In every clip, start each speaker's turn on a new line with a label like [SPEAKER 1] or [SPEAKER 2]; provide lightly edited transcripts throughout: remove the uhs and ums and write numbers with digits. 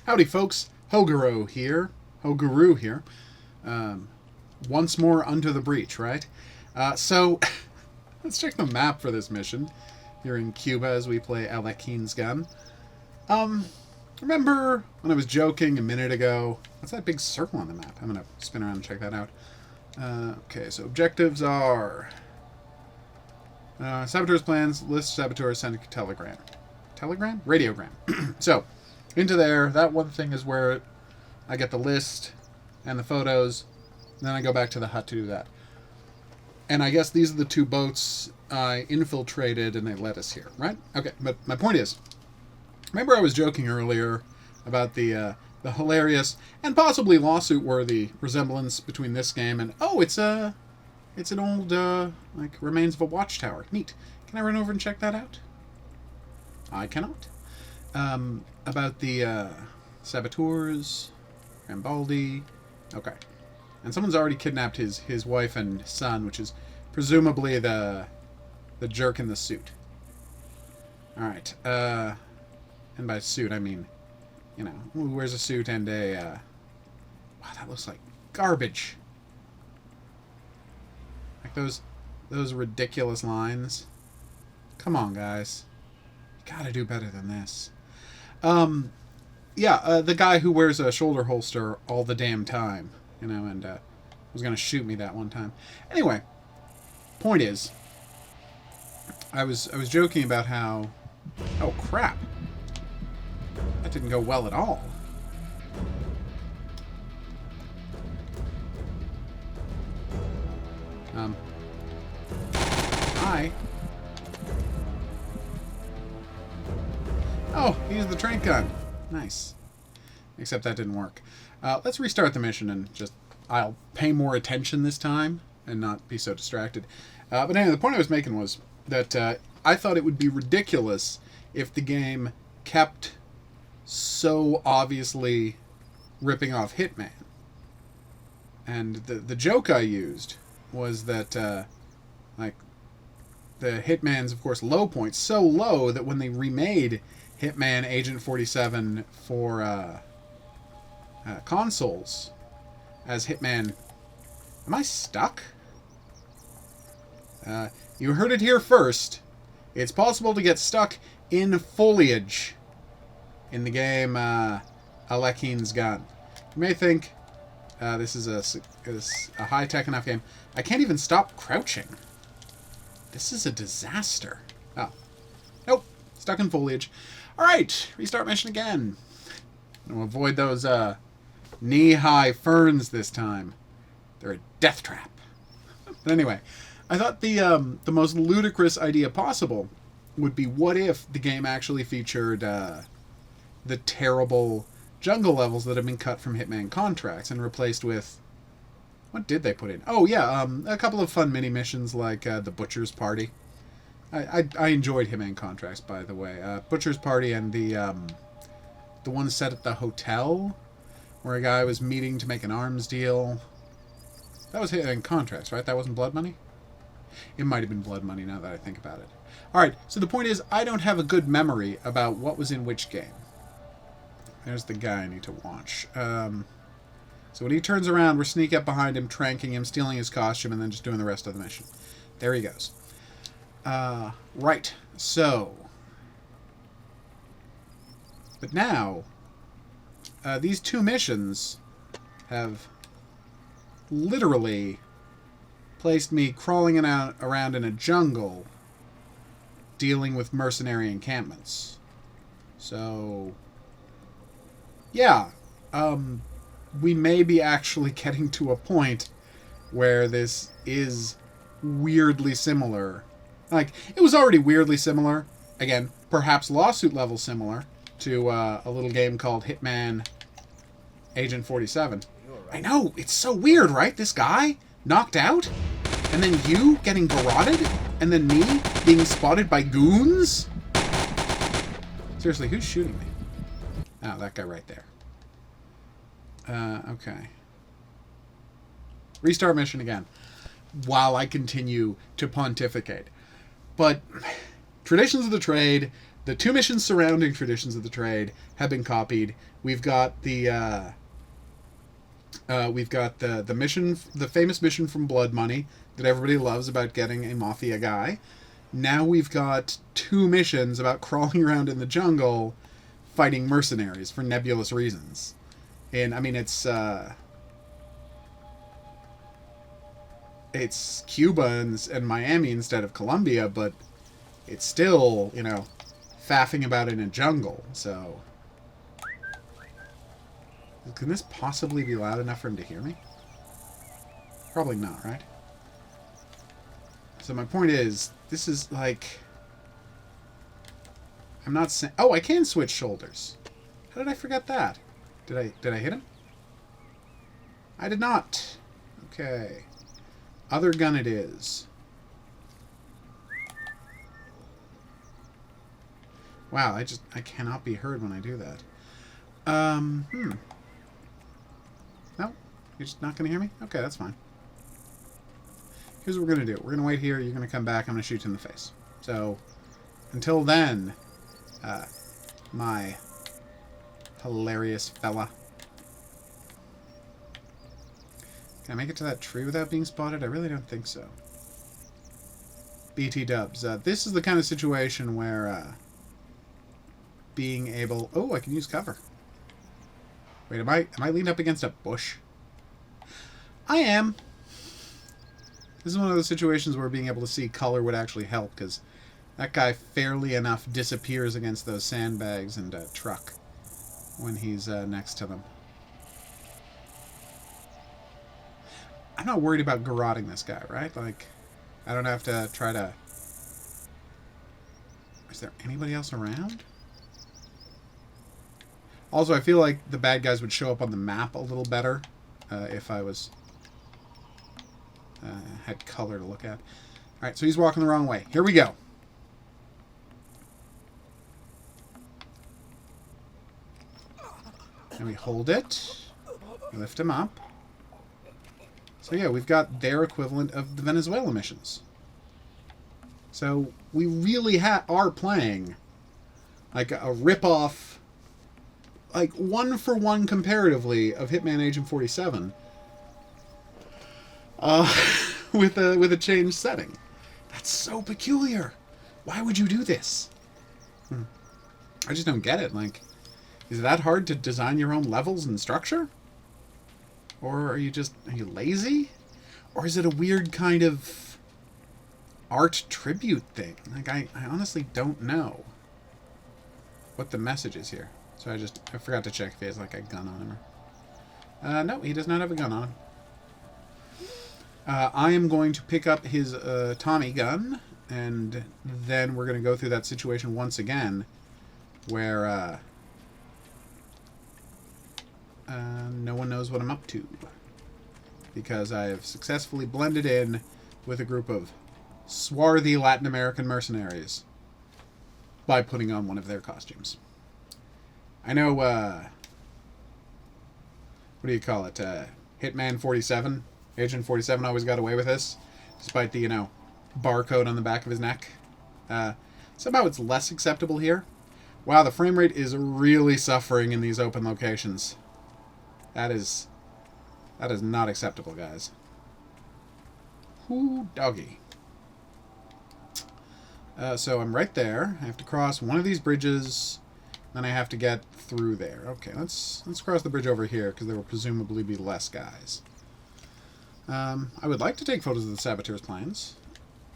[SPEAKER 1] Howdy, folks. HOGuru here. HOGuru here. Once more under the breach, right? So, let's check the map for this mission. Here in Cuba as we play Alekhine's gun. Remember when I was joking a minute ago? What's that big circle on the map? I'm going to spin around and check that out. Okay, so objectives are... Saboteur's plans, list saboteurs, send a telegram. Telegram? Radiogram. So, into there, that one thing is where I get the list and the photos, then I go back to the hut to do that. And I guess these are the two boats I infiltrated and they led us here, right? Okay, but my point is, remember I was joking earlier about the hilarious and possibly lawsuit-worthy resemblance between this game and, oh, it's an old, like, remains of a watchtower. Neat. Can I run over and check that out? I cannot. About the, saboteurs, Rambaldi. Okay. And someone's already kidnapped his wife and son, which is presumably the jerk in the suit. Alright, and by suit, I mean, you know, who wears a suit and a, wow, that looks like garbage. Like those ridiculous lines. Come on, guys. You gotta do better than this. Yeah, the guy who wears a shoulder holster all the damn time, you know, and was gonna shoot me that one time. Anyway, point is, I was joking about how, oh crap, that didn't go well at all. Hi. Oh, he used the train gun. Nice. Except that didn't work. Let's restart the mission and just... I'll pay more attention this time and not be so distracted. But anyway, the point I was making was that I thought it would be ridiculous if the game kept so obviously ripping off Hitman. And the joke I used was that, like, the Hitman's, of course, low point, so low that when they remade Hitman Agent 47 for consoles as Hitman... Am I stuck? You heard it here first. It's possible to get stuck in foliage in the game Alekhine's gun. You may think this is a high-tech enough game. I can't even stop crouching. This is a disaster. Oh. Nope. Stuck in foliage. Alright. Restart mission again. We'll avoid those knee-high ferns this time. They're a death trap. But anyway, I thought the most ludicrous idea possible would be, what if the game actually featured the terrible jungle levels that have been cut from Hitman contracts and replaced with... What did they put in? Oh, yeah, a couple of fun mini-missions like the Butcher's Party. I enjoyed Hitman contracts, by the way. Butcher's Party and the one set at the hotel, where a guy was meeting to make an arms deal. That was Hitman contracts, right? That wasn't Blood Money? It might have been Blood Money now that I think about it. Alright, so the point is, I don't have a good memory about what was in which game. There's the guy I need to watch. So when he turns around, we're sneaking up behind him, tranking him, stealing his costume, and then just doing the rest of the mission. There he goes. Right. So. But now, these two missions have literally placed me crawling around in a jungle dealing with mercenary encampments. So, yeah. We may be actually getting to a point where this is weirdly similar. Like, it was already weirdly similar. Again, perhaps lawsuit level similar to a little game called Hitman Agent 47. I know, it's so weird, right? This guy knocked out, and then you getting garroted, and then me being spotted by goons? Seriously, who's shooting me? Oh, that guy right there. Okay. Restart mission again. While I continue to pontificate. But traditions of the trade, the 2 missions surrounding Traditions of the Trade have been copied. We've got the mission, the famous mission from Blood Money that everybody loves about getting a mafia guy. Now we've got 2 missions about crawling around in the jungle fighting mercenaries for nebulous reasons. And I mean, it's Cuba and Miami instead of Colombia, but it's still, you know, faffing about in a jungle. So can this possibly be loud enough for him to hear me? Probably not, right? So my point is, this is like, I'm not saying... Oh, I can switch shoulders. How did I forget that? Did I hit him? I did not. Okay. Other gun it is. Wow, I cannot be heard when I do that. No? You're just not going to hear me? Okay, that's fine. Here's what we're going to do. We're going to wait here. You're going to come back. I'm going to shoot you in the face. So, until then, my hilarious fella. Can I make it to that tree without being spotted? I really don't think so. BT dubs. This is the kind of situation where being able... Oh, I can use cover. Wait, am I leaned up against a bush? I am. This is one of those situations where being able to see color would actually help, because that guy fairly enough disappears against those sandbags and truck when he's next to them. I'm not worried about garroting this guy, right? Like, I don't have to try to... Is there anybody else around? Also, I feel like the bad guys would show up on the map a little better if I was... had color to look at. Alright, so he's walking the wrong way. Here we go. And we hold it. We lift him up. So yeah, we've got their equivalent of the Venezuela missions. So we really are playing like a rip-off, like 1-for-1 comparatively of Hitman Agent 47 with a changed setting. That's so peculiar. Why would you do this? I just don't get it. Like, is it that hard to design your own levels and structure? Or are you lazy? Or is it a weird kind of art tribute thing? Like, I honestly don't know what the message is here. So I forgot to check if he has like a gun on him. No, he does not have a gun on him. I am going to pick up his Tommy gun, and then we're going to go through that situation once again where no one knows what I'm up to, because I have successfully blended in with a group of swarthy Latin American mercenaries by putting on one of their costumes. I know, what do you call it, Hitman 47? Agent 47 always got away with this, despite the, barcode on the back of his neck. Somehow it's less acceptable here. Wow, the frame rate is really suffering in these open locations. That is not acceptable, guys. Whoo, doggy. So I'm right there. I have to cross one of these bridges, then I have to get through there. Okay, let's cross the bridge over here, because there will presumably be less guys. I would like to take photos of the saboteurs' plans.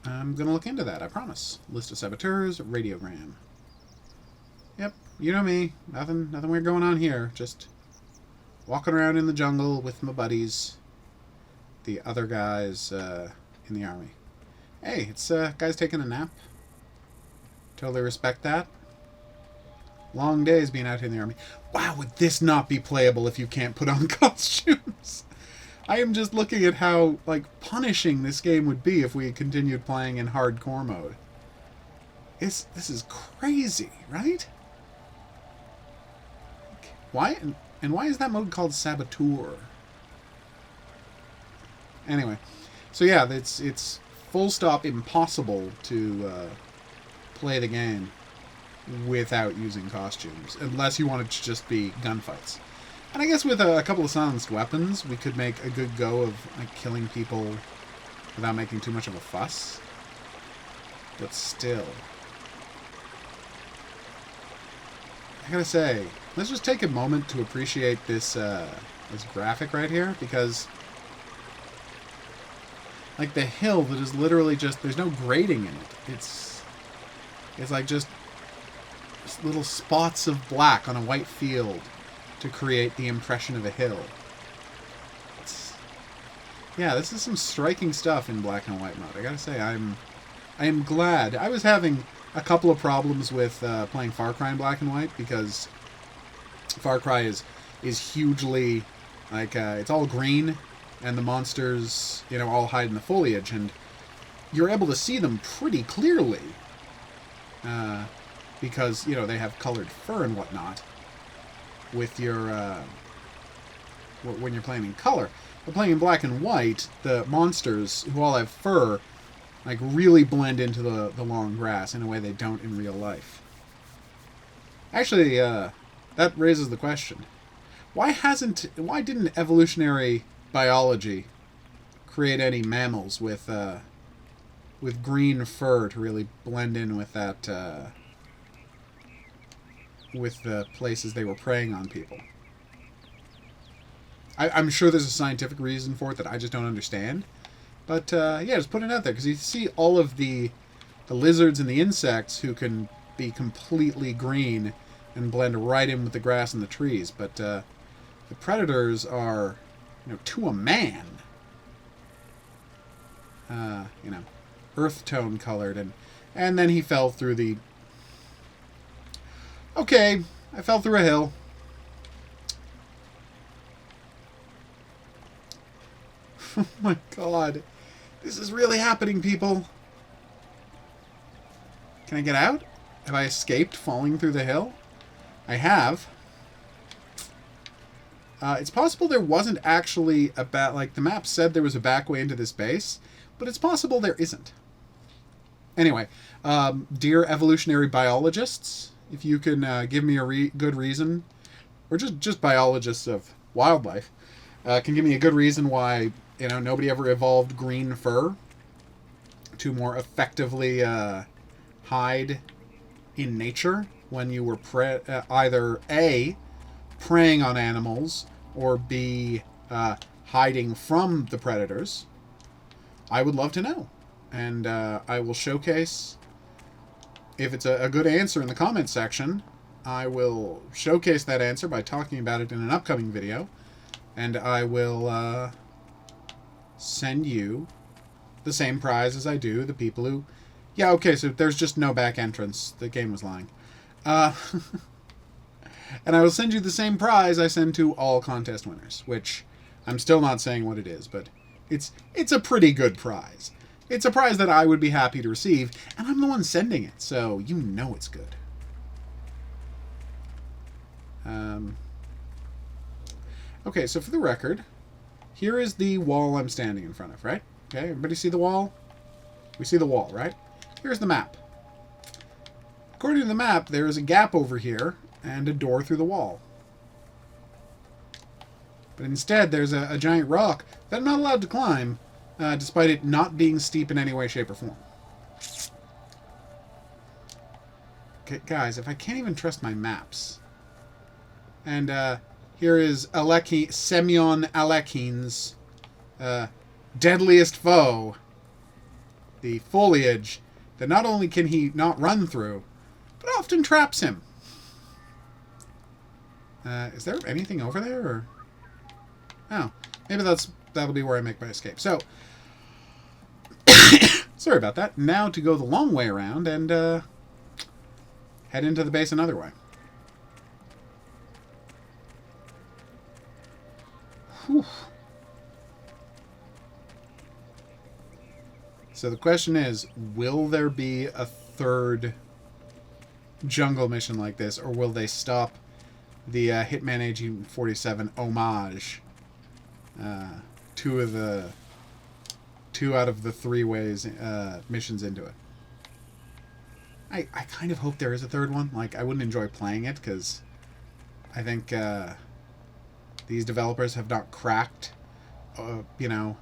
[SPEAKER 1] I'm going to look into that, I promise. List of saboteurs, radiogram. Yep, you know me. Nothing weird going on here. Just walking around in the jungle with my buddies. The other guys in the army. Hey, it's guys taking a nap. Totally respect that. Long days being out here in the army. Wow, would this not be playable if you can't put on costumes? I am just looking at how, like, punishing this game would be if we continued playing in hardcore mode. This is crazy, right? Why is that mode called Saboteur? Anyway, so yeah, it's full stop impossible to play the game without using costumes, unless you want it to just be gunfights. And I guess with a couple of silenced weapons, we could make a good go of like killing people without making too much of a fuss. But still, I gotta say, let's just take a moment to appreciate this this graphic right here, because like the hill that is literally just, there's no grading in it. It's like just little spots of black on a white field to create the impression of a hill. Yeah, this is some striking stuff in black and white mode. I gotta say, I am glad. I was having a couple of problems with playing Far Cry in black and white, because Far Cry is hugely, like, it's all green, and the monsters, you know, all hide in the foliage, and you're able to see them pretty clearly, because, you know, they have colored fur and whatnot, with your, when you're playing in color. But playing in black and white, the monsters, who all have fur, like, really blend into the long grass in a way they don't in real life. Actually, that raises the question. Why didn't evolutionary biology create any mammals with green fur to really blend in with that, with the places they were preying on people? I'm sure there's a scientific reason for it that I just don't understand. But, yeah, just put it out there, because you see all of the lizards and the insects who can be completely green and blend right in with the grass and the trees. But, the predators are, you know, to a man, you know, earth tone colored, and then he fell through the... Okay, I fell through a hill. Oh my god. This is really happening, people. Can I get out? Have I escaped falling through the hill? I have. It's possible there wasn't actually a like, the map said there was a back way into this base, but it's possible there isn't. Anyway, dear evolutionary biologists, if you can give me a good reason, or just biologists of wildlife, can give me a good reason why, you know, nobody ever evolved green fur to more effectively hide in nature when you were either A, preying on animals, or B, hiding from the predators. I would love to know. And I will showcase, if it's a good answer in the comments section, I will showcase that answer by talking about it in an upcoming video. And I will send you the same prize as I do the people who... Yeah, okay, so there's just no back entrance. The game was lying. And I will send you the same prize I send to all contest winners, which I'm still not saying what it is, but it's a pretty good prize. It's a prize that I would be happy to receive, and I'm the one sending it, so you know it's good. Okay, so for the record, here is the wall I'm standing in front of, right? Okay, everybody see the wall? We see the wall, right? Here's the map. According to the map, there is a gap over here and a door through the wall. But instead, there's a giant rock that I'm not allowed to climb, despite it not being steep in any way, shape, or form. Okay, guys, if I can't even trust my maps. And here is Semyon Alekhine's deadliest foe, the foliage that not only can he not run through, but often traps him. Is there anything over there? Or... Oh, maybe that'll be where I make my escape. So, sorry about that. Now to go the long way around and head into the base another way. Whew. So the question is, will there be a third jungle mission like this, or will they stop the Hitman Agent 47 homage? Two out of the three ways missions into it. I kind of hope there is a third one. Like, I wouldn't enjoy playing it because I think these developers have not cracked, you know,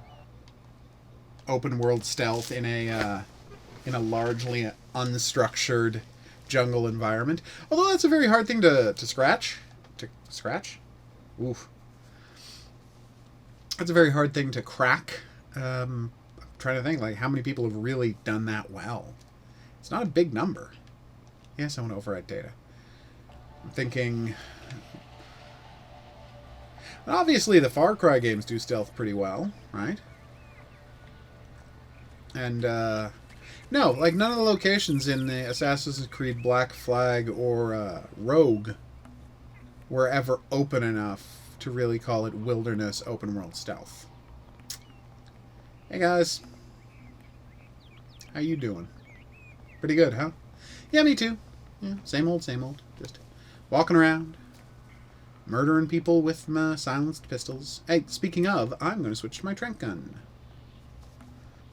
[SPEAKER 1] open world stealth in a largely unstructured jungle environment. Although that's a very hard thing to scratch. To scratch? Oof. That's a very hard thing to crack. I'm trying to think, like, how many people have really done that well? It's not a big number. Yes, I want to override data. I'm thinking... Obviously, the Far Cry games do stealth pretty well, right? And, no, like, none of the locations in the Assassin's Creed Black Flag or Rogue were ever open enough to really call it wilderness open world stealth. Hey, guys. How you doing? Pretty good, huh? Yeah, me too. Yeah, same old, same old. Just walking around, murdering people with my silenced pistols. Hey, speaking of, I'm going to switch to my trank gun.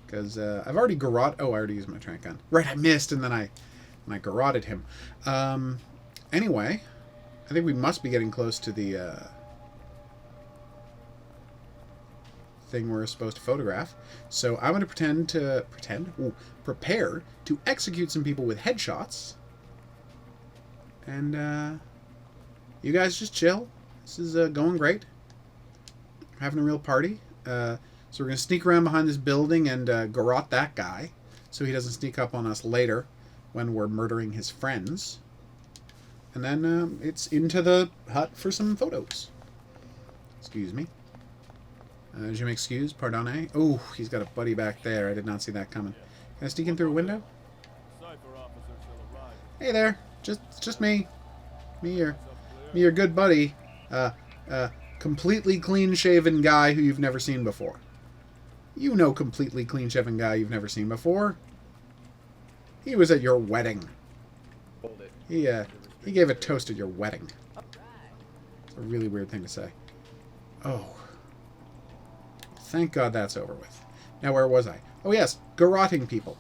[SPEAKER 1] Because I've already garroted... Oh, I already used my trank gun. Right, I missed, and then I garroted him. Anyway, I think we must be getting close to the thing we're supposed to photograph. So I'm going to prepare to execute some people with headshots. And you guys just chill. This is going great. Having a real party. So we're going to sneak around behind this building and garrote that guy so he doesn't sneak up on us later when we're murdering his friends. And then it's into the hut for some photos. Excuse me. Je m'excuse, pardonne. Oh, he's got a buddy back there. I did not see that coming. Can I sneak in through a window? Hey there. Just me. Me, your good buddy. Completely clean-shaven guy who you've never seen before. You know completely clean-shaven guy you've never seen before. He was at your wedding. He gave a toast at your wedding. It's a really weird thing to say. Oh. Thank God that's over with. Now, where was I? Oh, yes. Garroting people.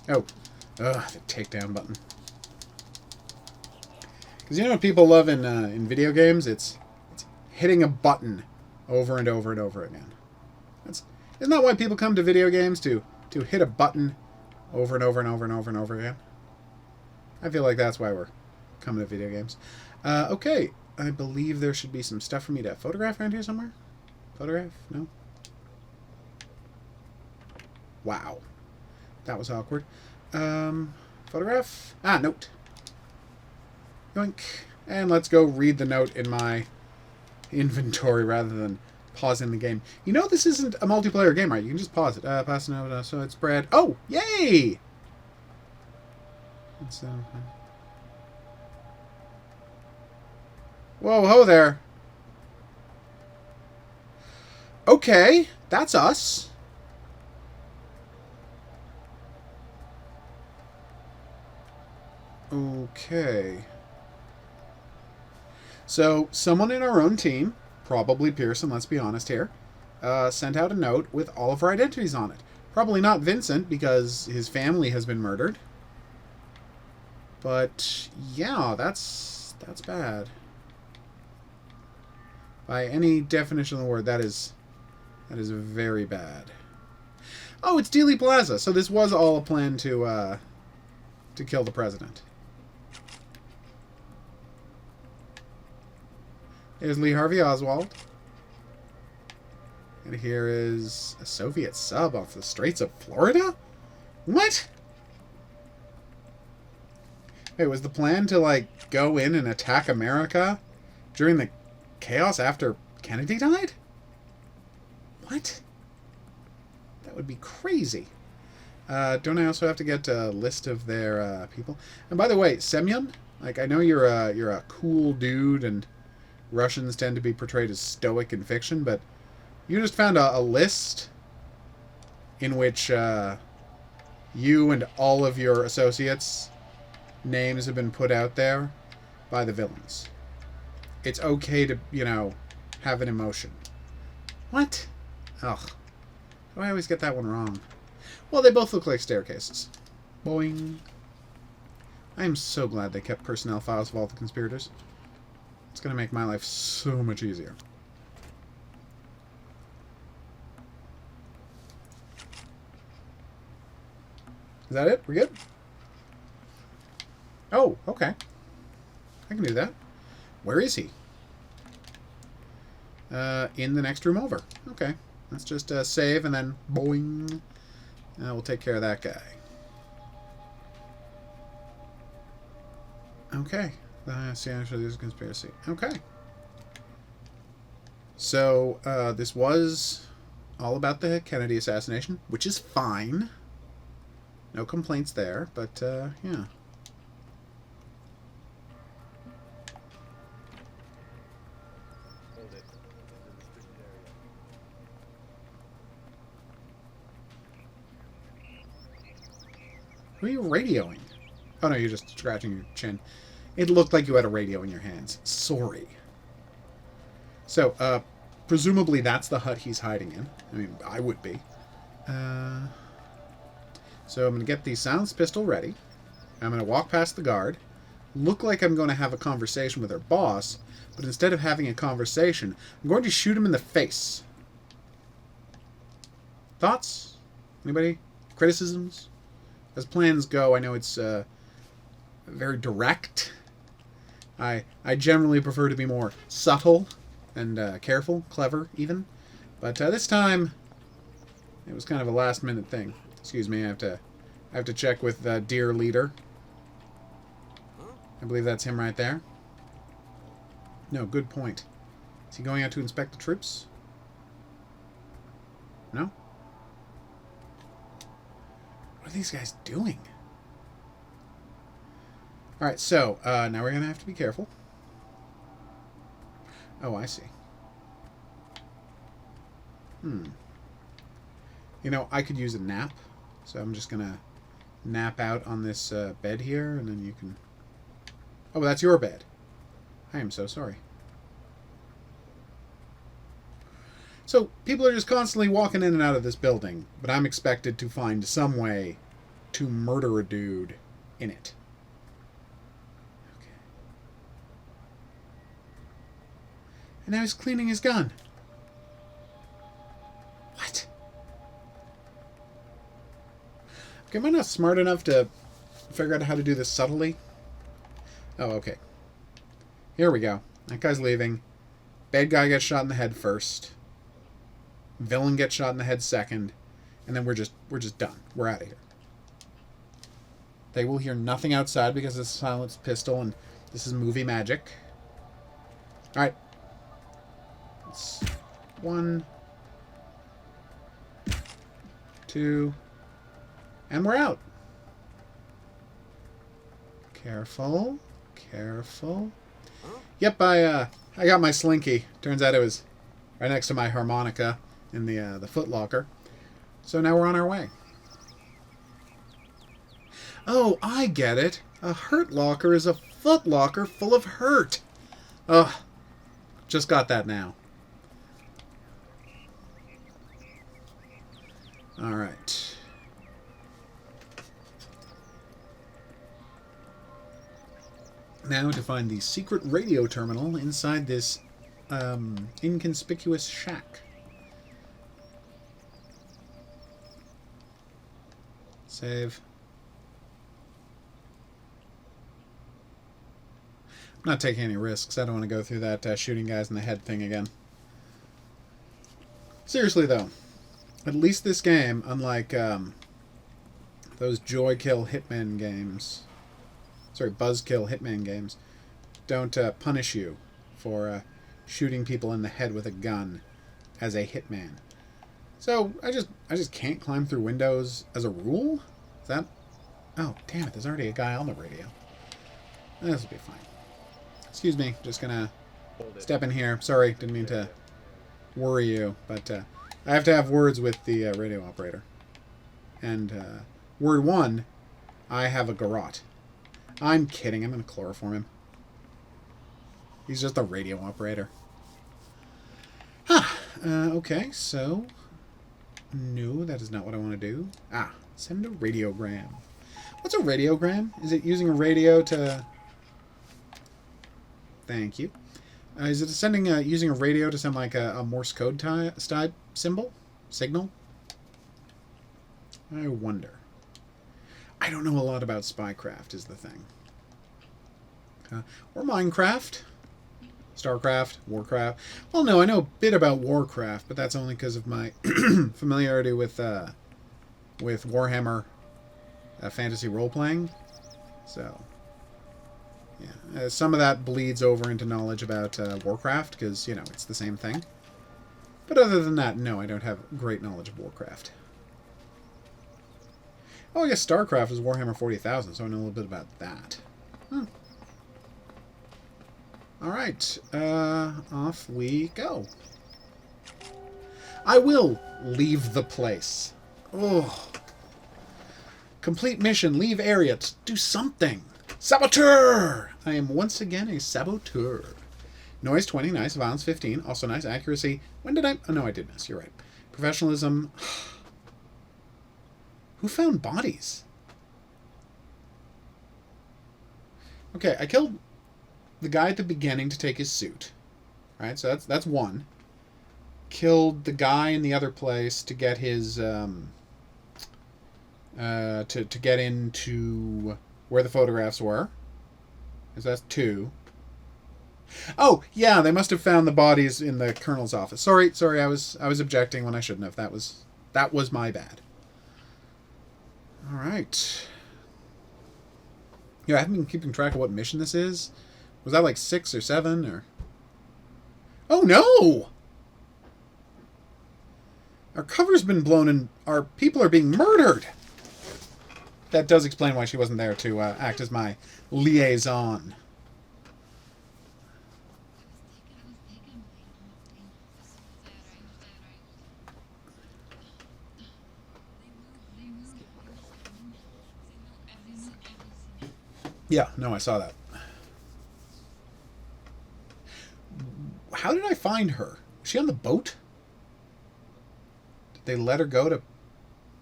[SPEAKER 1] Oh. Ugh, the takedown button. Because you know what people love in video games? It's hitting a button over and over and over again. Isn't that why people come to video games? To hit a button over and over and over and over and over again? I feel like that's why we're coming to video games. Okay. I believe there should be some stuff for me to photograph around here somewhere. Photograph? No? Wow. That was awkward. Photograph? Ah, note. Yoink. And let's go read the note in my inventory rather than pausing the game. You know this isn't a multiplayer game, right? You can just pause it. Pass it over, so it's Brad. Oh! Yay! It's, whoa, ho there. Okay, that's us. Okay. So, someone in our own team, probably Pearson, let's be honest here, sent out a note with all of our identities on it. Probably not Vincent, because his family has been murdered. But, yeah, that's bad. By any definition of the word, that is very bad. Oh, it's Dealey Plaza. So this was all a plan to kill the president. There's Lee Harvey Oswald. And here is a Soviet sub off the Straits of Florida? What? Wait, was the plan to, like, go in and attack America during the chaos after Kennedy died? What? That would be crazy. Don't I also have to get a list of their people? And by the way, Semyon, like, I know you're a cool dude, and Russians tend to be portrayed as stoic in fiction, but you just found a list in which you and all of your associates' names have been put out there by the villains. It's okay to, you know, have an emotion. What? Ugh. Why do I always get that one wrong? Well, they both look like staircases. Boing. I am so glad they kept personnel files of all the conspirators. It's going to make my life so much easier. Is that it? We're good? Oh, okay. I can do that. Where is he? In the next room over. Okay. Let's just save and then boing. We'll take care of that guy. Okay. See, actually, there's a conspiracy. Okay. So, this was all about the Kennedy assassination, which is fine. No complaints there, but, yeah. Who are you radioing? Oh, no, you're just scratching your chin. It looked like you had a radio in your hands. Sorry. So, presumably that's the hut he's hiding in. I mean, I would be. So I'm going to get the silenced pistol ready. I'm going to walk past the guard. Look like I'm going to have a conversation with our boss, but instead of having a conversation, I'm going to shoot him in the face. Thoughts? Anybody? Criticisms? As plans go, I know it's very direct. I generally prefer to be more subtle and careful, clever even. But this time, it was kind of a last-minute thing. Excuse me, I have to check with dear leader. I believe that's him right there. No, good point. Is he going out to inspect the troops? No? What are these guys doing? Alright, so, now we're going to have to be careful. Oh, I see. You know, I could use a nap. So I'm just going to nap out on this bed here, and then you can... Oh, that's your bed. I am so sorry. So, people are just constantly walking in and out of this building, but I'm expected to find some way to murder a dude in it. Okay. And now he's cleaning his gun. What? Okay, am I not smart enough to figure out how to do this subtly? Oh, okay. Here we go. That guy's leaving. Bad guy gets shot in the head first. Villain gets shot in the head second. And then we're just done. We're out of here. They will hear nothing outside because it's a silenced pistol and this is movie magic. Alright. It's 1, 2, and we're out. Careful. Careful. Yep, I got my slinky. Turns out it was right next to my harmonica in the foot locker. So now we're on our way. Oh, I get it. A hurt locker is a foot locker full of hurt. Ugh. Just got that now. Alright. Now to find the secret radio terminal inside this inconspicuous shack. Save. I'm not taking any risks. I don't want to go through that shooting guys in the head thing again. Seriously, though. At least this game, unlike those Joy Kill Hitman games... Sorry, Buzzkill Hitman games, don't punish you for shooting people in the head with a gun as a hitman. So I just can't climb through windows as a rule? Is that... Oh, damn it, there's already a guy on the radio. This will be fine. Excuse me, just gonna step in here. Sorry, didn't mean to worry you, but I have to have words with the radio operator. And word 1, I have a garrote. I'm kidding. I'm going to chloroform him. He's just a radio operator. Huh. Okay, so... No, that is not what I want to do. Send a radiogram. What's a radiogram? Is it using a radio to... Thank you. Is it sending using a radio to send like a Morse code type signal? I wonder. I don't know a lot about spycraft is the thing. Or Minecraft. StarCraft, Warcraft. Well, no, I know a bit about Warcraft, but that's only because of my familiarity with Warhammer fantasy role-playing. So, yeah. Some of that bleeds over into knowledge about Warcraft, because, you know, it's the same thing. But other than that, no, I don't have great knowledge of Warcraft. Oh, I guess StarCraft is Warhammer 40,000, so I know a little bit about that. Huh. Alright, off we go. I will leave the place. Oh. Complete mission, leave area, do something. Saboteur! I am once again a saboteur. Noise 20, nice. Violence 15, also nice. Accuracy, when did I... Oh, no, I did miss, you're right. Professionalism... Who found bodies? Okay, I killed the guy at the beginning to take his suit. Right, so that's one. Killed the guy in the other place to get his to get into where the photographs were. Because that's two. Oh, yeah, they must have found the bodies in the colonel's office. Sorry, I was objecting when I shouldn't have. That was my bad. All right. Yeah, I haven't been keeping track of what mission this is. Was that like 6 or 7 or... Oh no! Our cover's been blown and our people are being murdered. That does explain why she wasn't there to act as my liaison. Yeah, no, I saw that. How did I find her? Was she on the boat? Did they let her go to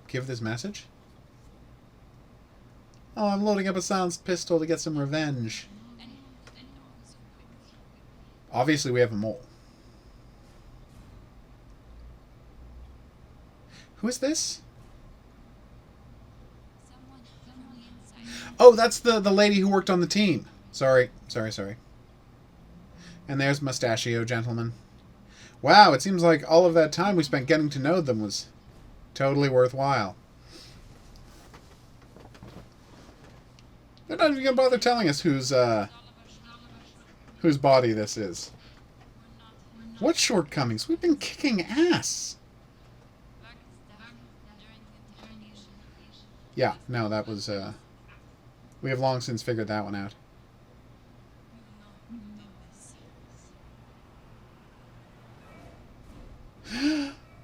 [SPEAKER 1] give this message? Oh, I'm loading up a silenced pistol to get some revenge. Obviously, we have a mole. Who is this? Oh, that's the lady who worked on the team. Sorry. And there's Mustachio Gentleman. Wow, it seems like all of that time we spent getting to know them was totally worthwhile. They're not even going to bother telling us whose body this is. What shortcomings? We've been kicking ass. Yeah, no, that was... we have long since figured that one out.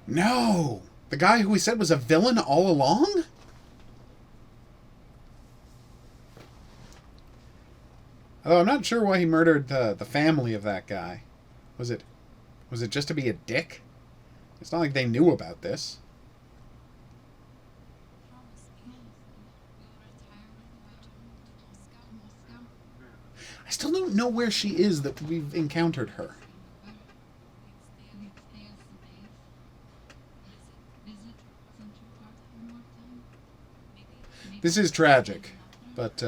[SPEAKER 1] No! The guy who we said was a villain all along? Although I'm not sure why he murdered the family of that guy. Was it just to be a dick? It's not like they knew about this. I still don't know where she is that we've encountered her. This is tragic, but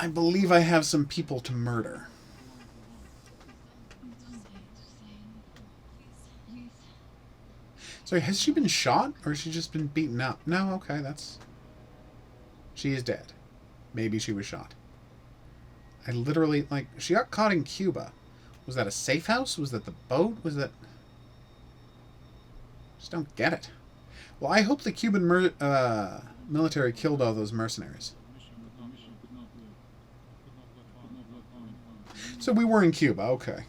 [SPEAKER 1] I believe I have some people to murder. Sorry, has she been shot, or has she just been beaten up? No, okay, that's... She is dead. Maybe she was shot. I literally, like, she got caught in Cuba. Was that a safe house? Was that the boat? Was that... Just don't get it. Well, I hope the Cuban military killed all those mercenaries. So we were in Cuba, okay.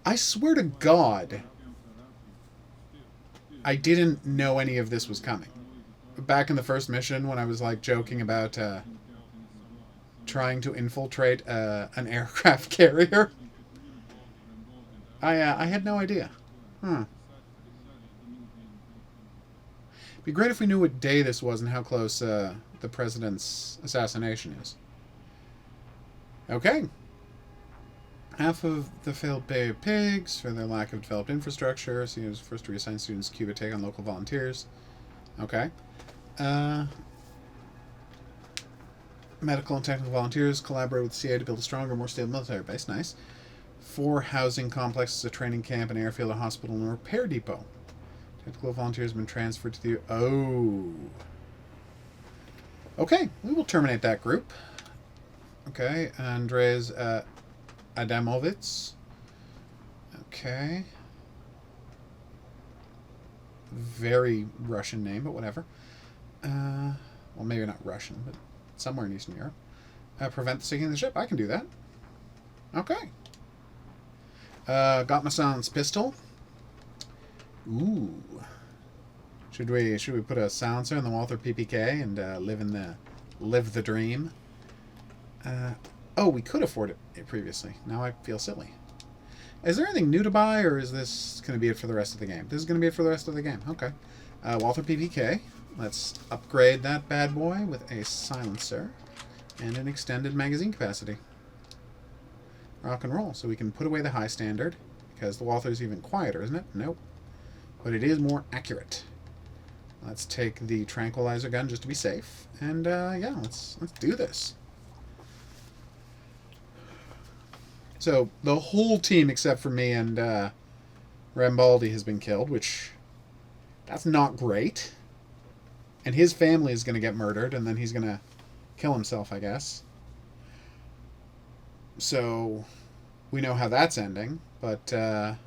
[SPEAKER 1] I swear to God, I didn't know any of this was coming. Back in the first mission, when I was like joking about trying to infiltrate an aircraft carrier. I had no idea. Be great if we knew what day this was and how close the president's assassination is. Okay. Half of the failed Bay of Pigs for their lack of developed infrastructure. So he was first to reassign students to Cuba, take on local volunteers. Okay. Medical and technical volunteers collaborate with CIA to build a stronger, more stable military base. Nice. 4 housing complexes, a training camp, an airfield, a hospital, and a repair depot. Technical volunteers have been transferred to the... Oh. Okay, we will terminate that group. Okay, Andres Adamovitz. Okay. Very Russian name, but whatever. Well, maybe not Russian, but somewhere in Eastern Europe. Prevent the sinking of the ship. I can do that. Okay. Got my silenced pistol. Ooh. Should we put a silencer in the Walther PPK and live the dream? Oh, we could afford it previously. Now I feel silly. Is there anything new to buy, or is this going to be it for the rest of the game? This is going to be it for the rest of the game. Okay. Walther PPK. Let's upgrade that bad boy with a silencer and an extended magazine capacity. Rock and roll. So we can put away the high standard, because the Walther's even quieter, isn't it? Nope. But it is more accurate. Let's take the tranquilizer gun just to be safe. And, yeah, let's do this. So, the whole team except for me and Rambaldi has been killed, which... that's not great. And his family is going to get murdered, and then he's going to kill himself, I guess. So, we know how that's ending, but... and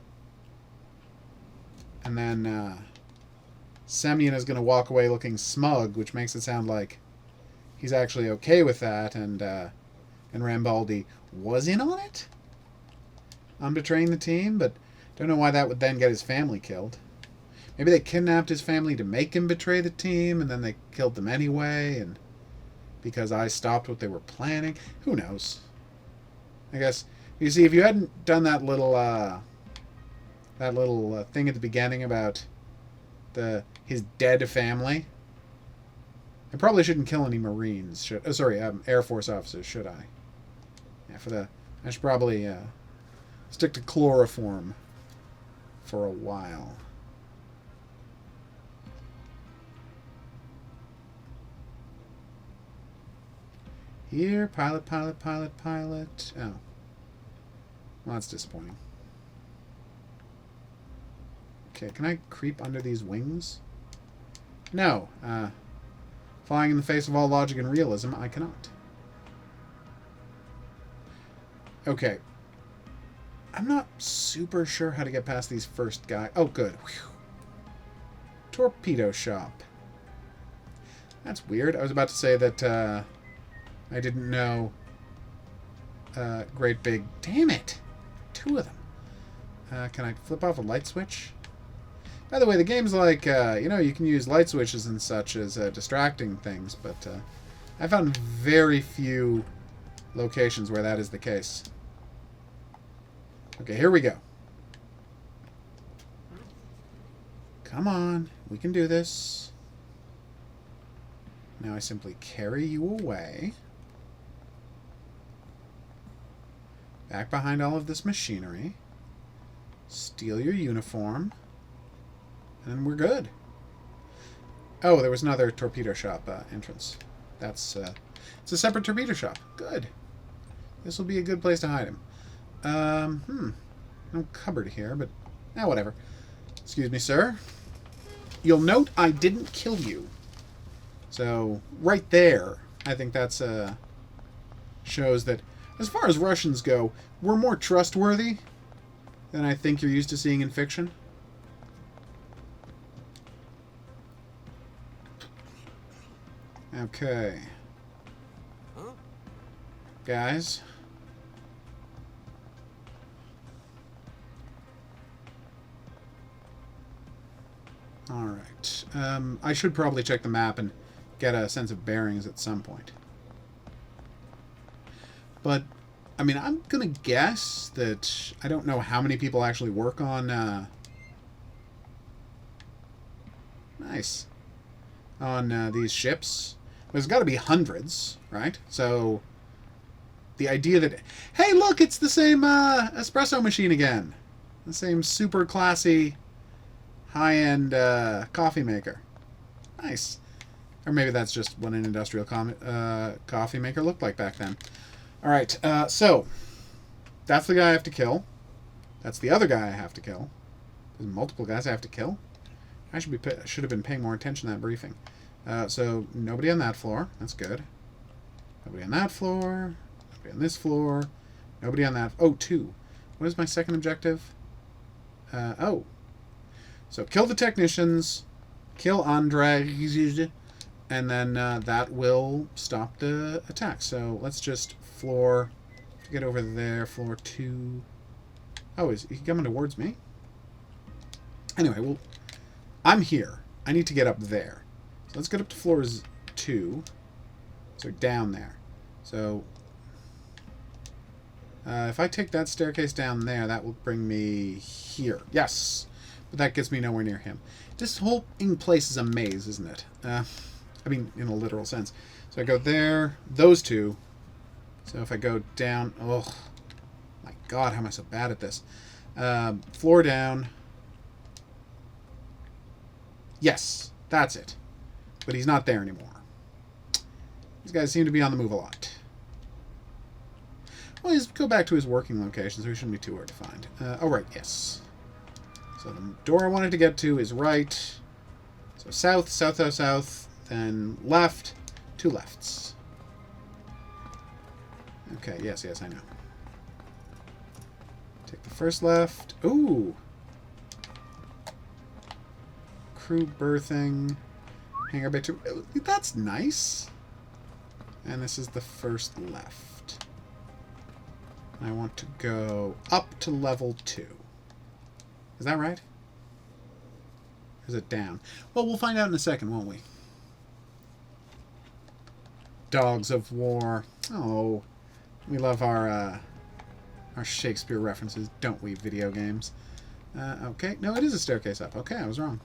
[SPEAKER 1] then Semyon is going to walk away looking smug, which makes it sound like he's actually okay with that, and Rambaldi was in on it? I'm betraying the team, but don't know why that would then get his family killed. Maybe they kidnapped his family to make him betray the team, and then they killed them anyway, and because I stopped what they were planning. Who knows? I guess, you see, if you hadn't done that little thing at the beginning about his dead family, I probably shouldn't kill any Marines. Air Force officers, should I? Yeah, I should probably stick to chloroform for a while. Here, pilot. Oh. Well, that's disappointing. Okay, can I creep under these wings? No. Flying in the face of all logic and realism, I cannot. Okay. I'm not super sure how to get past these first guys. Oh, good. Whew. Torpedo shop. That's weird. I was about to say that I didn't know great big... Damn it! 2 of them. Can I flip off a light switch? By the way, the game's like, you can use light switches and such as distracting things, but I found very few locations where that is the case. Okay, here we go. Come on, we can do this. Now I simply carry you away. Back behind all of this machinery. Steal your uniform. And we're good. Oh, there was another torpedo shop entrance. It's a separate torpedo shop. Good. This will be a good place to hide him. No cupboard here, but whatever. Excuse me, sir. You'll note I didn't kill you. So, right there, I think that's shows that, as far as Russians go, we're more trustworthy than I think you're used to seeing in fiction. Okay. Guys. Alright. I should probably check the map and get a sense of bearings at some point. But, I mean, I'm going to guess that I don't know how many people actually work on... nice. On these ships. There's got to be hundreds, right? So, the idea that... Hey, look! It's the same espresso machine again. The same super classy, high-end coffee maker. Nice. Or maybe that's just what an industrial coffee maker looked like back then. Alright, so, that's the guy I have to kill. That's the other guy I have to kill. There's multiple guys I have to kill. I should have been paying more attention to that briefing. So, nobody on that floor. That's good. Nobody on that floor. Nobody on this floor. Nobody on that... Oh, 2. What is my second objective? Oh. So, kill the technicians. Kill Andres. And then that will stop the attack. So, let's just floor... Get over there. Floor 2. Oh, is he coming towards me? Anyway, well... I'm here. I need to get up there. So let's get up to floors 2. So down there. So if I take that staircase down there, that will bring me here. Yes. But that gets me nowhere near him. This whole place is a maze, isn't it? I mean, in a literal sense. So I go there. Those 2. So if I go down... Oh, my God, how am I so bad at this? Floor down. Yes, that's it. But he's not there anymore. These guys seem to be on the move a lot. Well, he's go back to his working location, so he shouldn't be too hard to find. Oh, right, yes. So the door I wanted to get to is right. So south, south, south, south, then left, 2 lefts. Okay, yes, yes, I know. Take the first left. Ooh! Crew berthing. Hangar bay 2. That's nice. And this is the first left. I want to go up to level 2. Is that right? Or is it down? Well, we'll find out in a second, won't we? Dogs of War. Oh, we love our Shakespeare references, don't we, video games? Okay, no, it is a staircase up. Okay, I was wrong.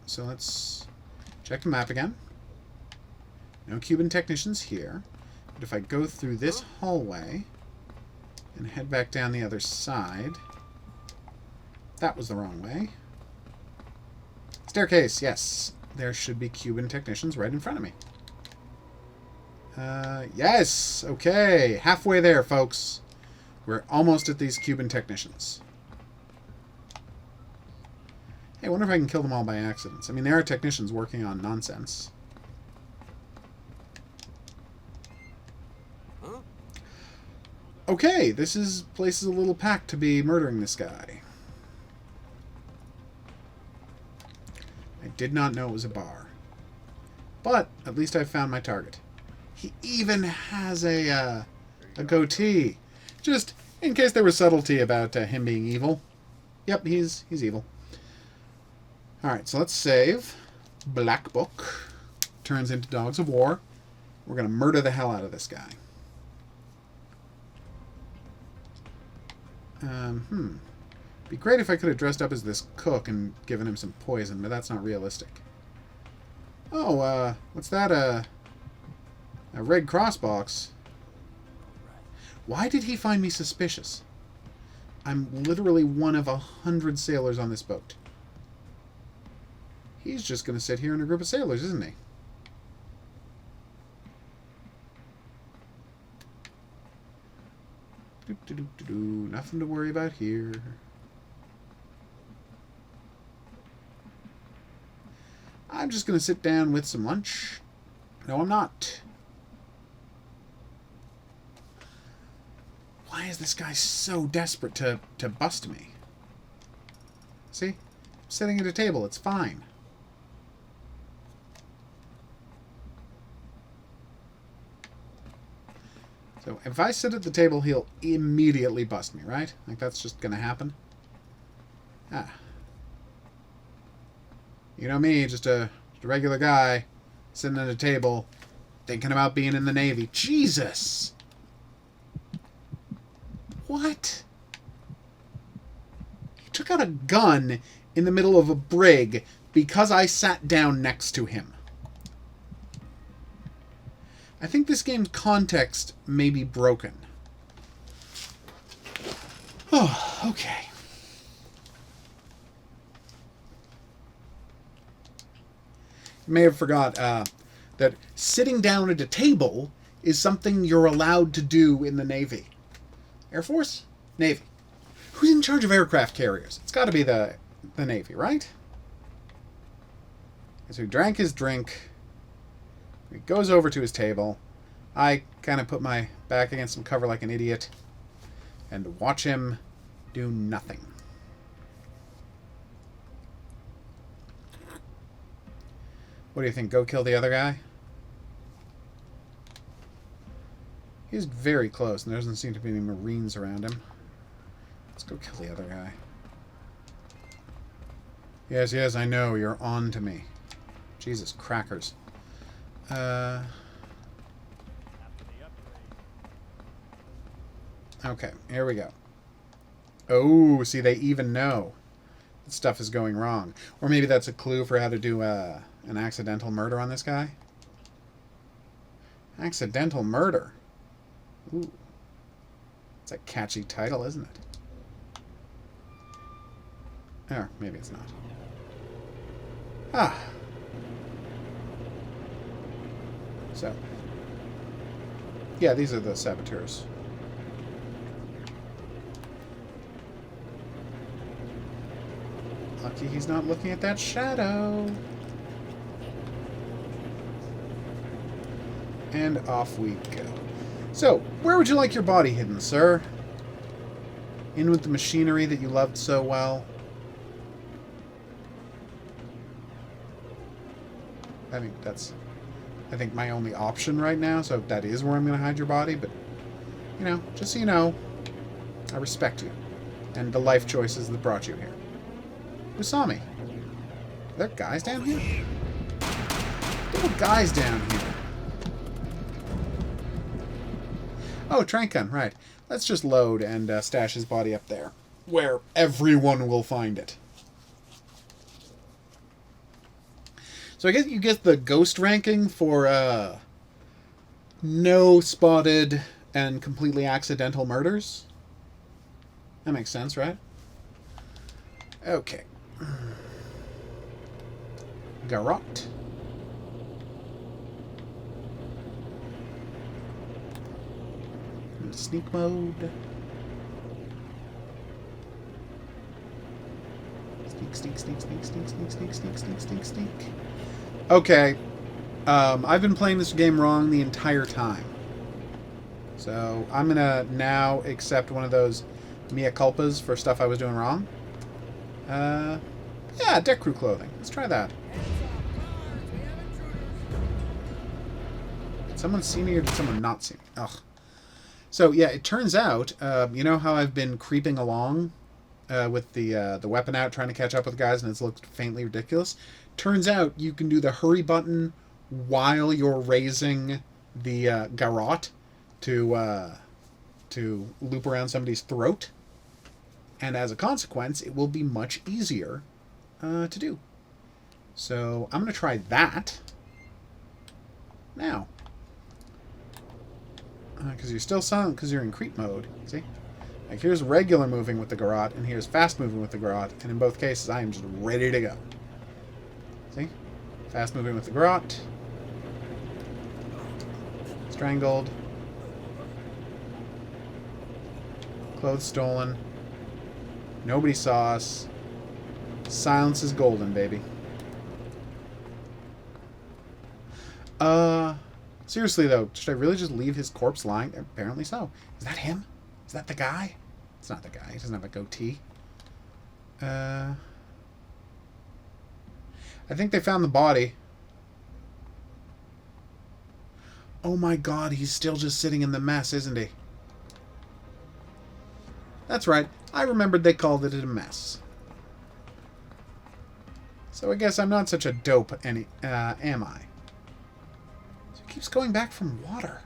[SPEAKER 1] So let's check the map again. No Cuban technicians here. But if I go through this hallway and head back down the other side... That was the wrong way. Staircase, yes. There should be Cuban technicians right in front of me. Yes! Okay, halfway there, folks. We're almost at these Cuban technicians. Hey, I wonder if I can kill them all by accidents. I mean, there are technicians working on nonsense. Okay, this place is a little packed to be murdering this guy. I did not know it was a bar. But, at least I found my target. He even has a goatee. Just in case there was subtlety about him being evil. Yep, he's evil. Alright, so let's save. Black Book. Turns into Dogs of War. We're going to murder the hell out of this guy. Be great if I could have dressed up as this cook and given him some poison, but that's not realistic. Oh, what's that? A Red Cross box. Why did he find me suspicious? I'm literally one of 100 sailors on this boat. He's just going to sit here in a group of sailors, isn't he? Nothing to worry about here. I'm just going to sit down with some lunch. No, I'm not. Why is this guy so desperate to bust me? See? I'm sitting at a table. It's fine. So if I sit at the table, he'll immediately bust me, right? Like, that's just going to happen. Ah. You know me, just a regular guy sitting at a table thinking about being in the Navy. Jesus! What? He took out a gun in the middle of a brig because I sat down next to him. I think this game's context may be broken. Oh, okay. You may have forgot that sitting down at a table is something you're allowed to do in the Navy. Air Force? Navy. Who's in charge of aircraft carriers? It's got to be the Navy, right? So he drank his drink. He goes over to his table. I kind of put my back against some cover like an idiot and watch him do nothing. What do you think? Go kill the other guy? He's very close, and there doesn't seem to be any Marines around him. Let's go kill the other guy. Yes, yes, I know. You're on to me. Jesus crackers. Okay, here we go. Oh, see, they even know that stuff is going wrong. Or maybe that's a clue for how to do an accidental murder on this guy. Accidental murder. Ooh. It's a catchy title, isn't it? Or maybe it's not. Ah. So. Yeah, these are the saboteurs. Lucky he's not looking at that shadow. And off we go. So, where would you like your body hidden, sir? In with the machinery that you loved so well? I think that's, my only option right now, so that is where I'm going to hide your body, but, you know, just so you know, I respect you, and the life choices that brought you here. Who saw me? Are there guys down here? There are guys down here. Oh, trank gun, right. Let's just load and stash his body up there, where everyone will find it. So I guess you get the ghost ranking for no spotted and completely accidental murders. That makes sense, right? Okay. Garrote. Sneak mode. Sneak. Okay. I've been playing this game wrong the entire time. So I'm gonna now accept one of those mea culpas for stuff I was doing wrong. Yeah, deck crew clothing. Let's try that. Did someone see me or did someone not see me? Ugh. So, yeah, it turns out, you know how I've been creeping along with the weapon out, trying to catch up with guys, and it's looked faintly ridiculous? Turns out you can do the hurry button while you're raising the garrote to loop around somebody's throat. And as a consequence, it will be much easier to do. So, I'm going to try that now. Because you're still silent because you're in creep mode. See? Like, here's regular moving with the garrote, and here's fast moving with the garrote, and in both cases, I am just ready to go. See? Fast moving with the garrote. Strangled. Clothes stolen. Nobody saw us. Silence is golden, baby. Seriously, though, should I really just leave his corpse lying? Apparently so. Is that him? Is that the guy? It's not the guy. He doesn't have a goatee. I think they found the body. Oh my god, he's still just sitting in the mess, isn't he? That's right. I remembered they called it a mess. So I guess I'm not such a dope, am I? Keeps going back from water.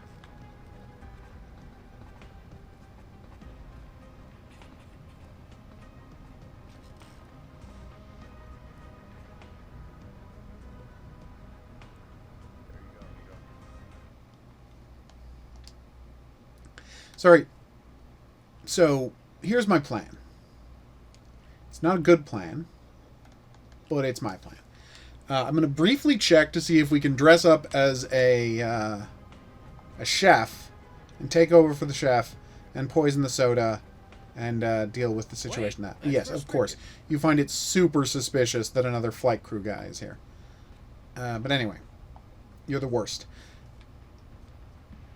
[SPEAKER 1] Sorry. So, here's my plan. It's not a good plan, but it's my plan. I'm going to briefly check to see if we can dress up as a chef and take over for the chef and poison the soda and deal with the situation. Wait, yes, of course. You find it super suspicious that another flight crew guy is here. But anyway, you're the worst.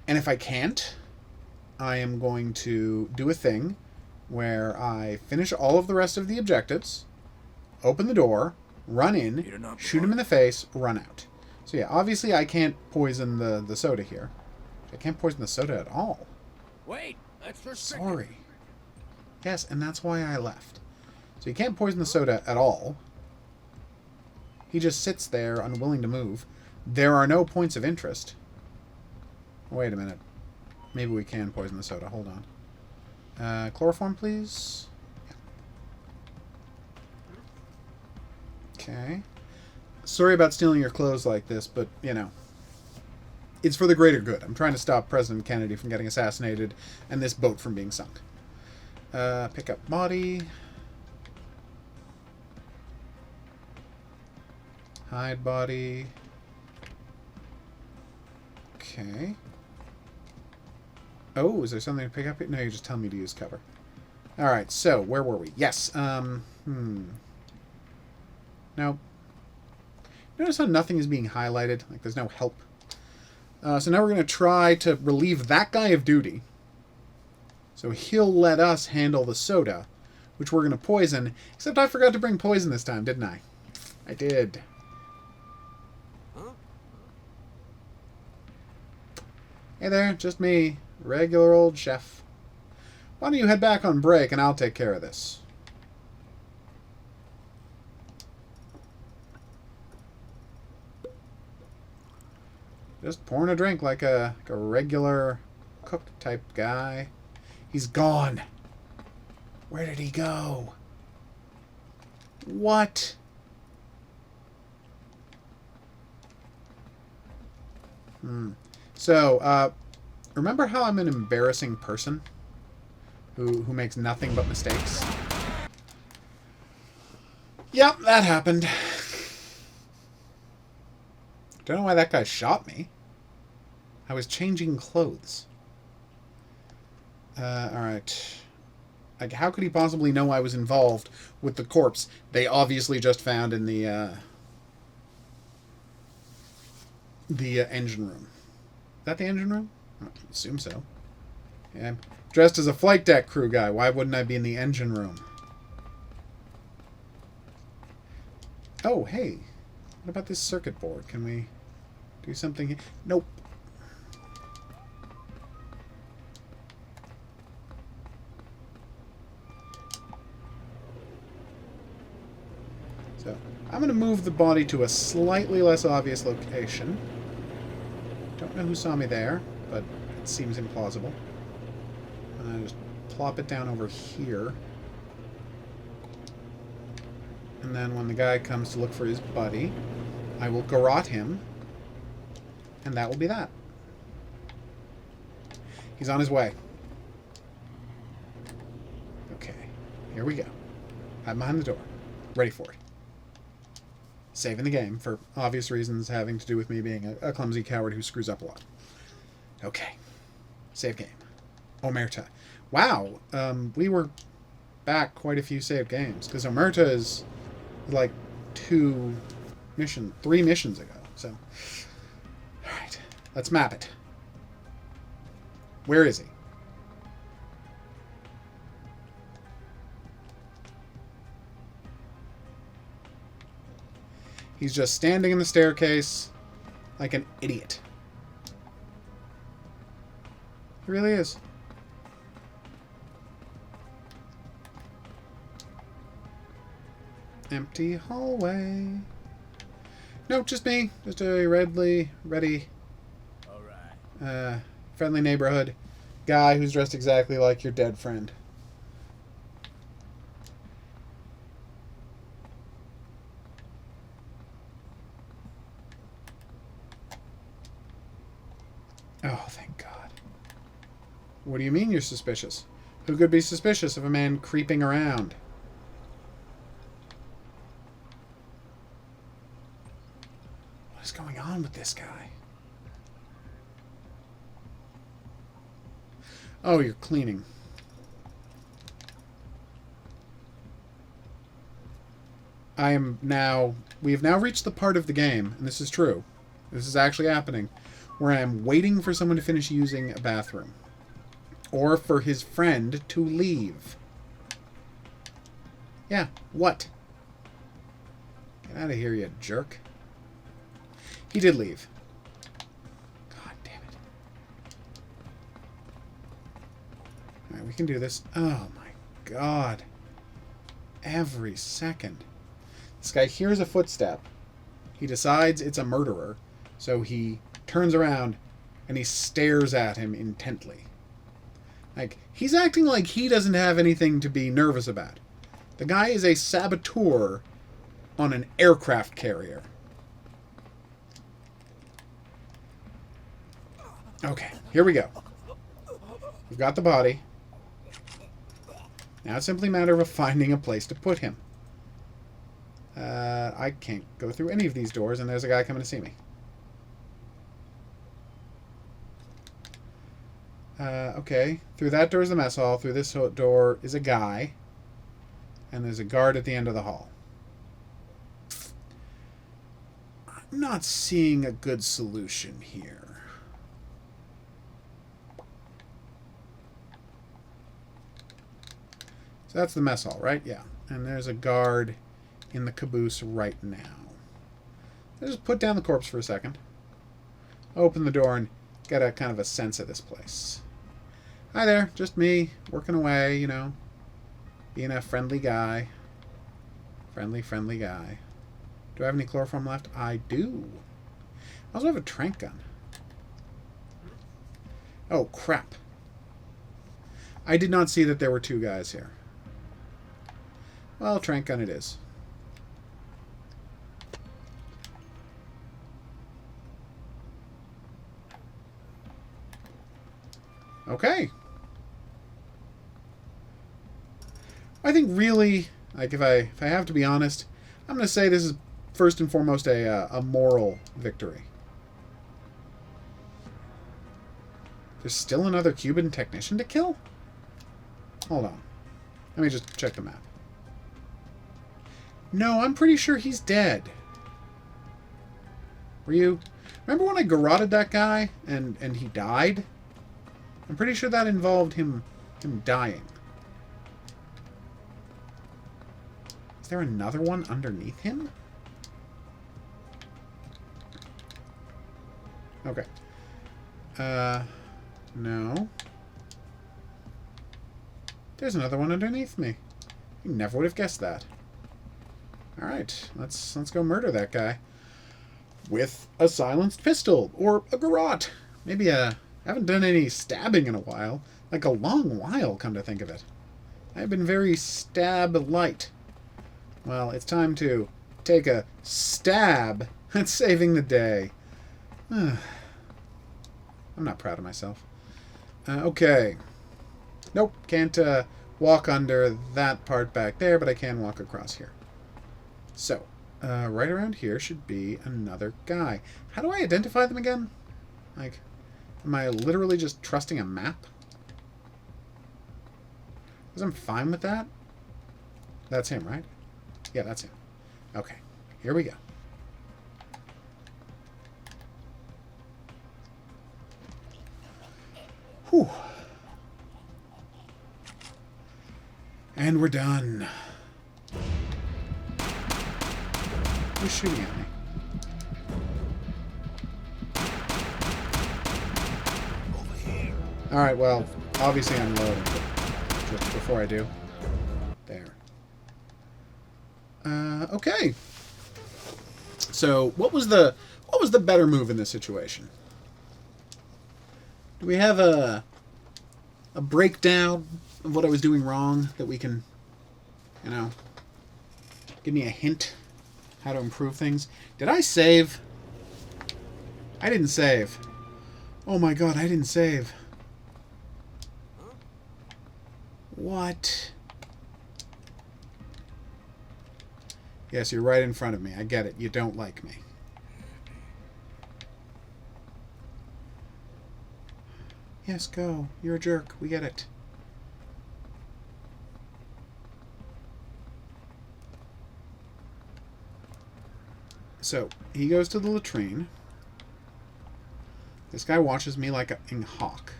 [SPEAKER 1] And if I can't, I am going to do a thing where I finish all of the rest of the objectives, open the door, run in, shoot him in the face, run out. So yeah, obviously I can't poison the soda here. I can't poison the soda at all.
[SPEAKER 2] Wait, that's restricted.
[SPEAKER 1] Sorry. Yes, and that's why I left. So you can't poison the soda at all. He just sits there, unwilling to move. There are no points of interest. Wait a minute. Maybe we can poison the soda. Hold on. Chloroform, please. Yeah. Okay. Sorry about stealing your clothes like this, but, you know, it's for the greater good. I'm trying to stop President Kennedy from getting assassinated and this boat from being sunk. Pick up body. Hide body. Okay. Oh, is there something to pick up here? No, you just tell me to use cover. Alright, so, where were we? Yes, Now, notice how nothing is being highlighted? Like, there's no help. So now we're going to try to relieve that guy of duty. So he'll let us handle the soda, which we're going to poison. Except I forgot to bring poison this time, didn't I? I did.
[SPEAKER 2] Huh?
[SPEAKER 1] Hey there, just me. Regular old chef. Why don't you head back on break and I'll take care of this. Just pouring a drink like a regular cook type guy. He's gone. Where did he go? What? So, remember how I'm an embarrassing person who makes nothing but mistakes? Yep, that happened. Don't know why that guy shot me. I was changing clothes. Alright. Like, how could he possibly know I was involved with the corpse they obviously just found in the engine room? Is that the engine room? I assume so. Yeah, I'm dressed as a flight deck crew guy. Why wouldn't I be in the engine room? Oh, hey. What about this circuit board? Can we do something here? Nope. So, I'm going to move the body to a slightly less obvious location. Don't know who saw me there, but it seems implausible. And I just plop it down over here. And then when the guy comes to look for his buddy, I will garrote him. And that will be that. He's on his way. Okay. Here we go. I'm behind the door. Ready for it. Saving the game, for obvious reasons having to do with me being a clumsy coward who screws up a lot. Okay. Save game. Omerta. Wow. We were back quite a few save games, because Omerta is like 3 missions ago. So, alright. Let's map it. Where is he? He's just standing in the staircase like an idiot. He really is. Empty hallway. No, just me. Just a ready, friendly neighborhood guy who's dressed exactly like your dead friend. Oh, thank God. What do you mean you're suspicious? Who could be suspicious of a man creeping around? What is going on with this guy? Oh, you're cleaning. We have now reached the part of the game, and this is true. This is actually happening, where I am waiting for someone to finish using a bathroom. Or for his friend to leave. Yeah, what? Get out of here, you jerk. He did leave. God damn it. Alright, we can do this. Oh my god. Every second. This guy hears a footstep. He decides it's a murderer. So he turns around and he stares at him intently. Like, he's acting like he doesn't have anything to be nervous about. The guy is a saboteur on an aircraft carrier. Okay, here we go. We've got the body. Now it's simply a matter of finding a place to put him. I can't go through any of these doors, and there's a guy coming to see me. Okay, through that door is the mess hall. Through this door is a guy. And there's a guard at the end of the hall. I'm not seeing a good solution here. So that's the mess hall, right? Yeah. And there's a guard in the caboose right now. I'll just put down the corpse for a second. Open the door and get a kind of a sense of this place. Hi there, just me, working away, you know, being a friendly guy. Friendly guy. Do I have any chloroform left? I do. I also have a trank gun. Oh, crap. I did not see that there were two guys here. Well, trank gun it is. Okay. I think really, like if I have to be honest, I'm going to say this is first and foremost a moral victory. There's still another Cuban technician to kill? Hold on. Let me just check the map. No, I'm pretty sure he's dead. Were you... Remember when I garroted that guy and he died? I'm pretty sure that involved him dying. Is there another one underneath him? Okay. No. There's another one underneath me. You never would have guessed that. Alright, let's go murder that guy. With a silenced pistol. Or a garrote. Maybe I haven't done any stabbing in a while. Like a long while, come to think of it. I've been very stab-light. Well, it's time to take a stab at saving the day. I'm not proud of myself. Okay. Nope, can't walk under that part back there, but I can walk across here. So, right around here should be another guy. How do I identify them again? Like, am I literally just trusting a map? Because I'm fine with that. That's him, right? Yeah, that's him. Okay, here we go. Whew. And we're done. Who's shooting at me? Alright, well, obviously I'm loading. Just before I do. There. Okay. So, what was the better move in this situation? Do we have a breakdown of what I was doing wrong that we can, you know, give me a hint how to improve things? Did I save? I didn't save. Oh my god, I didn't save. What? Yes, you're right in front of me. I get it. You don't like me. Yes, go. You're a jerk. We get it. So, he goes to the latrine. This guy watches me like a hawk.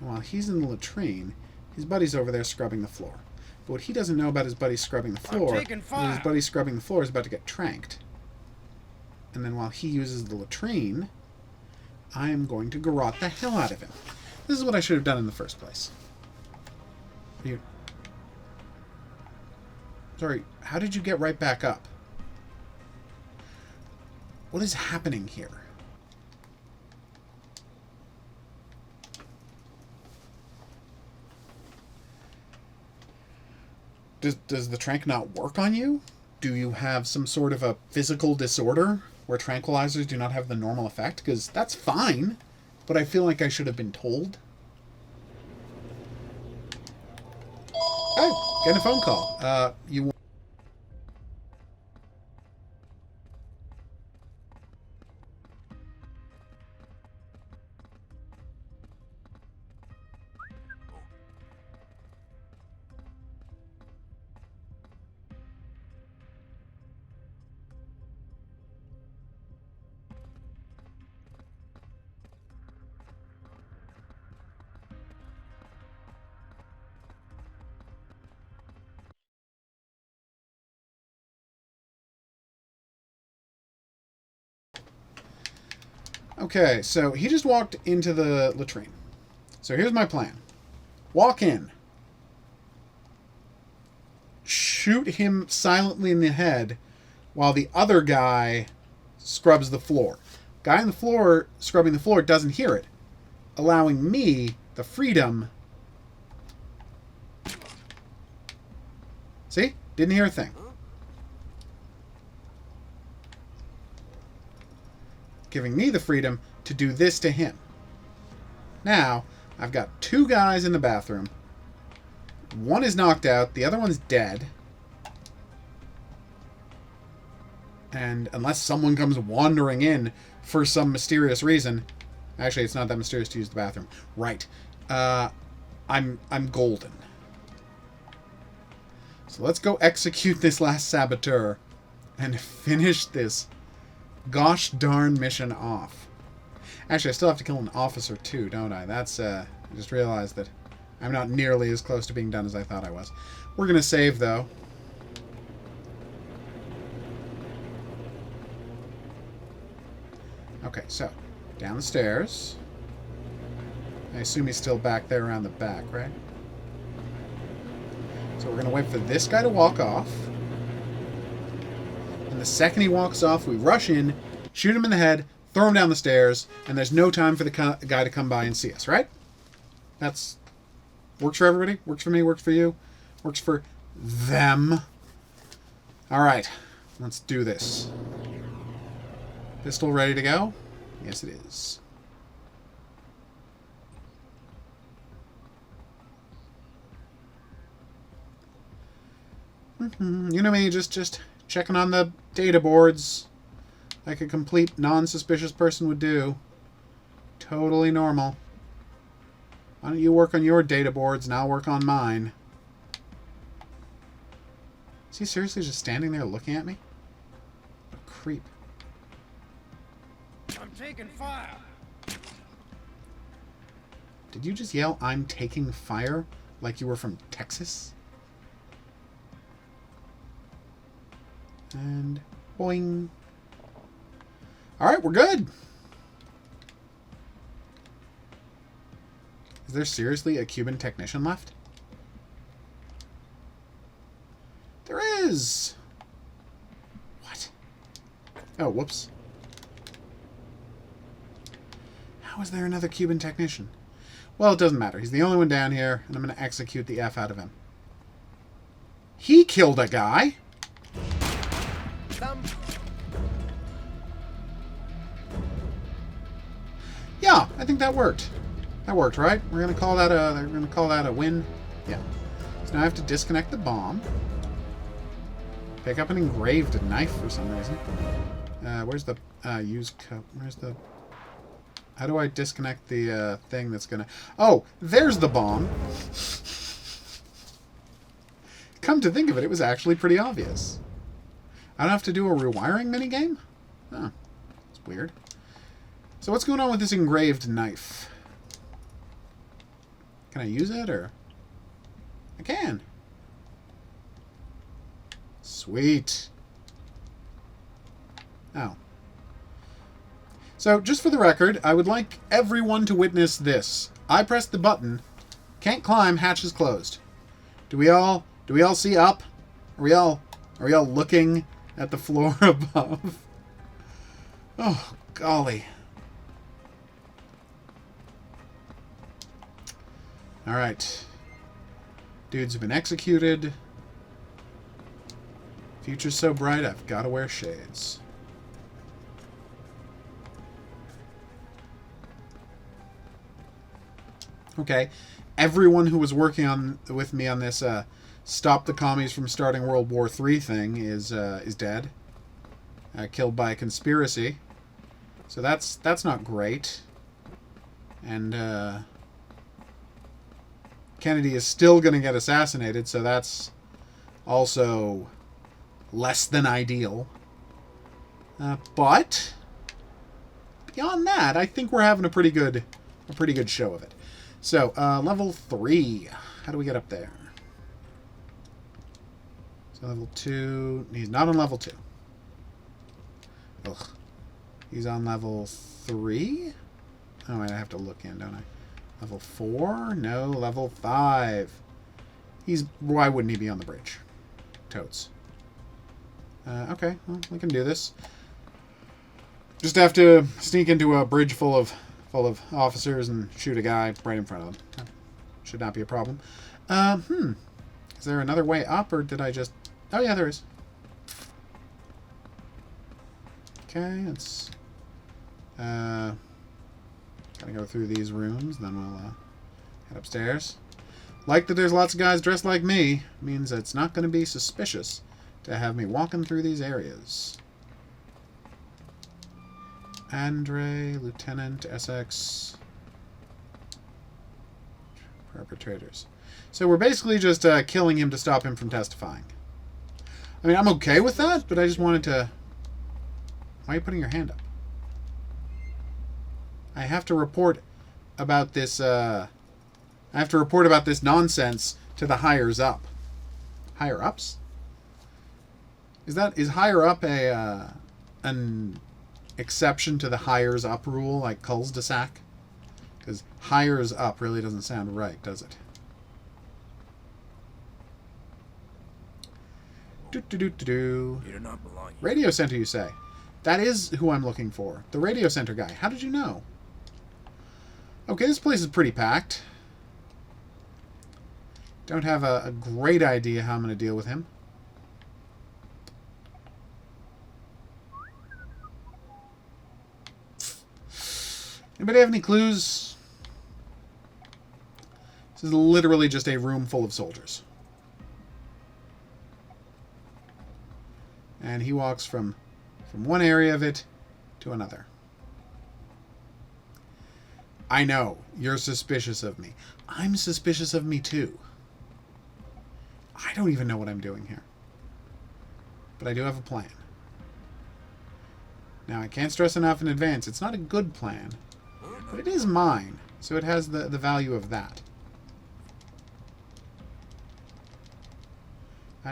[SPEAKER 1] And while he's in the latrine, his buddy's over there scrubbing the floor. But what he doesn't know about his buddy scrubbing the floor is his buddy scrubbing the floor is about to get tranked. And then while he uses the latrine, I am going to garrote the hell out of him. This is what I should have done in the first place. You... Sorry, how did you get right back up? What is happening here? Does the trank not work on you? Do you have some sort of a physical disorder where tranquilizers do not have the normal effect? Because that's fine, but I feel like I should have been told. Hey, getting a phone call. You... Okay, so he just walked into the latrine. So here's my plan. Walk in. Shoot him silently in the head while the other guy scrubs the floor. Guy on the floor scrubbing the floor doesn't hear it, allowing me the freedom. See? Didn't hear a thing. Giving me the freedom to do this to him. Now, I've got two guys in the bathroom. One is knocked out, the other one's dead. And unless someone comes wandering in for some mysterious reason... Actually, it's not that mysterious to use the bathroom. Right. I'm golden. So let's go execute this last saboteur and finish this gosh darn mission off. Actually, I still have to kill an officer too, don't I? That's, I just realized that I'm not nearly as close to being done as I thought I was. We're gonna save, though. Okay, so, down the stairs. I assume he's still back there around the back, right? So we're gonna wait for this guy to walk off. And the second he walks off, we rush in, shoot him in the head, throw him down the stairs, and there's no time for the guy to come by and see us, right? That's... works for everybody? Works for me, works for you, works for them. Alright, let's do this. Pistol ready to go? Yes, it is. You know me, just checking on the data boards like a complete non-suspicious person would do. Totally normal. Why don't you work on your data boards and I'll work on mine? Is he seriously just standing there looking at me? What a creep.
[SPEAKER 2] I'm taking fire.
[SPEAKER 1] Did you just yell, "I'm taking fire," like you were from Texas? And boing. Alright, we're good. Is there seriously a Cuban technician left? There is! What? Oh, whoops. How is there another Cuban technician? Well, it doesn't matter. He's the only one down here, and I'm going to execute the F out of him. He killed a guy! Yeah, I think that worked. That worked, right? We're gonna call that a win. Yeah. So now I have to disconnect the bomb. Pick up an engraved knife for some reason. Where's the use cup? Where's the... How do I disconnect the thing that's gonna... Oh, there's the bomb. Come to think of it, it was actually pretty obvious. I don't have to do a rewiring minigame? Oh, that's weird. So what's going on with this engraved knife? Can I use it, or... I can. Sweet. Oh. So, just for the record, I would like everyone to witness this. I pressed the button. Can't climb, hatch is closed. Do we all see up? Are we all looking at the floor above? Oh, golly. Alright. Dudes have been executed. Future's so bright, I've got to wear shades. Okay. Everyone who was working with me on this stop the commies from starting World War III thing is dead. Killed by a conspiracy. So that's not great. And Kennedy is still going to get assassinated, so that's also less than ideal. But beyond that, I think we're having a pretty good show of it. So, level 3. How do we get up there? So level 2. He's not on level 2. Ugh. He's on level 3? Oh, wait, I have to look in, don't I? Level 4? No, level 5. Why wouldn't he be on the bridge? Totes. Okay, well, we can do this. Just have to sneak into a bridge full of officers and shoot a guy right in front of them. Should not be a problem. Is there another way up, or did I just... Oh, yeah, there is. Okay, let's... Gotta go through these rooms, then we'll head upstairs. Like that there's lots of guys dressed like me means that it's not going to be suspicious to have me walking through these areas. Andre, Lieutenant, SX, perpetrators. So we're basically just killing him to stop him from testifying. I mean, I'm okay with that, but I just wanted to... Why are you putting your hand up? I have to report about this, I have to report about this nonsense to the higher up. Higher ups? Is higher up an exception to the hires up rule, like cul-de-sac? Because hires up really doesn't sound right, does it? Do-do-do-do-do.
[SPEAKER 2] You do not belong here.
[SPEAKER 1] Radio center, you say? That is who I'm looking for. The radio center guy. How did you know? Okay, this place is pretty packed. Don't have a great idea how I'm going to deal with him. Anybody have any clues? This is literally just a room full of soldiers. And he walks from one area of it to another. I know, you're suspicious of me. I'm suspicious of me too. I don't even know what I'm doing here. But I do have a plan. Now, I can't stress enough in advance, it's not a good plan. But it is mine, so it has the value of that.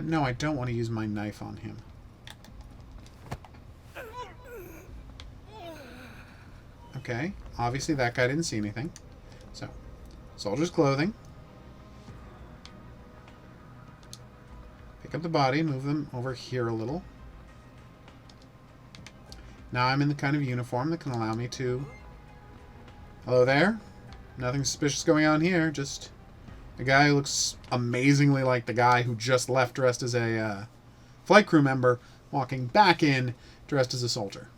[SPEAKER 1] No, I don't want to use my knife on him. Okay, obviously that guy didn't see anything. So, soldier's clothing. Pick up the body, move them over here a little. Now I'm in the kind of uniform that can allow me to... Hello there. Nothing suspicious going on here, just a guy who looks amazingly like the guy who just left dressed as a flight crew member, walking back in dressed as a soldier.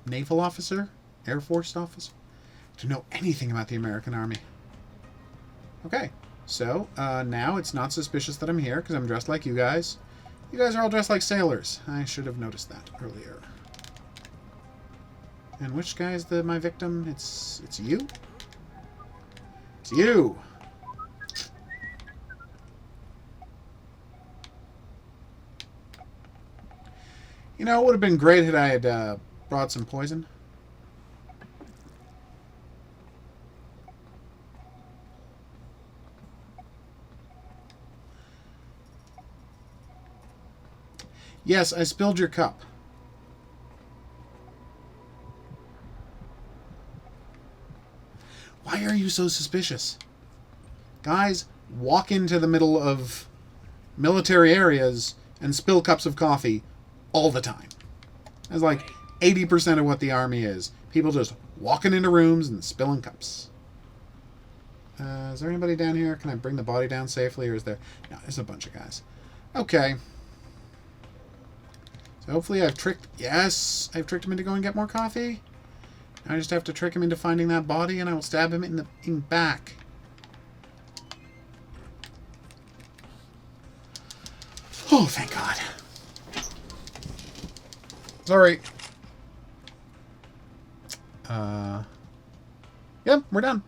[SPEAKER 1] Naval officer? Air Force officer? To know anything about the American Army. Okay, so now it's not suspicious that I'm here because I'm dressed like you guys. You guys are all dressed like sailors. I should have noticed that earlier. And which guy is my victim? It's you? It's you! You know, it would have been great had I had brought some poison. Yes, I spilled your cup. Why are you so suspicious? Guys walk into the middle of military areas and spill cups of coffee all the time. That's like 80% of what the army is. People just walking into rooms and spilling cups. Is there anybody down here? Can I bring the body down safely, or is there... No, there's a bunch of guys. Okay. So hopefully I've tricked... Yes! I've tricked him into going and get more coffee. I just have to trick him into finding that body, and I will stab him in the back. Oh, thank God. Sorry. Yep, we're done.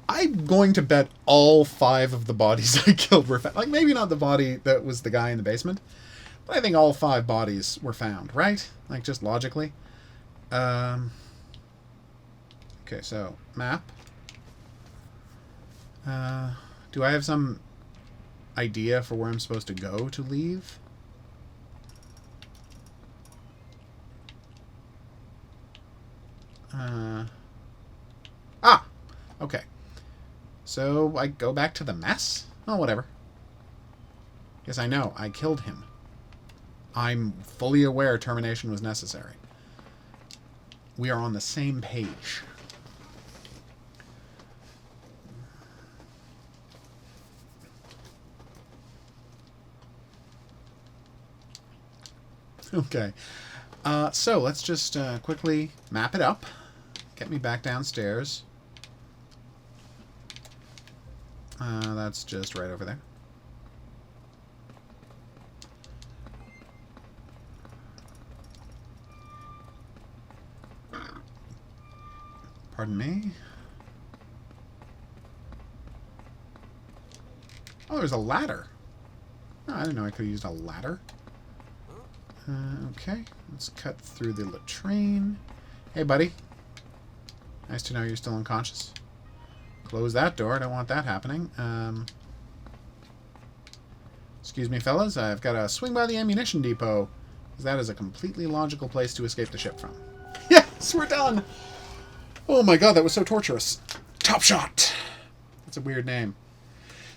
[SPEAKER 1] I'm going to bet all 5 of the bodies I killed were found. Like, maybe not the body that was the guy in the basement, but I think all 5 bodies were found, right? Like, just logically. Okay, so, map. Do I have some idea for where I'm supposed to go to leave? Okay. So, I go back to the mess? Oh, whatever. Yes, I know. I killed him. I'm fully aware termination was necessary. We are on the same page. Okay. So, let's just quickly map it up. Get me back downstairs. That's just right over there. Pardon me. Oh, there's a ladder. Oh, I didn't know I could have used a ladder. Okay, let's cut through the latrine. Hey, buddy. Nice to know you're still unconscious. Close that door. I don't want that happening. Excuse me, fellas. I've got to swing by the ammunition depot, because that is a completely logical place to escape the ship from. Yes, we're done! Oh my god, that was so torturous. Top Shot! That's a weird name.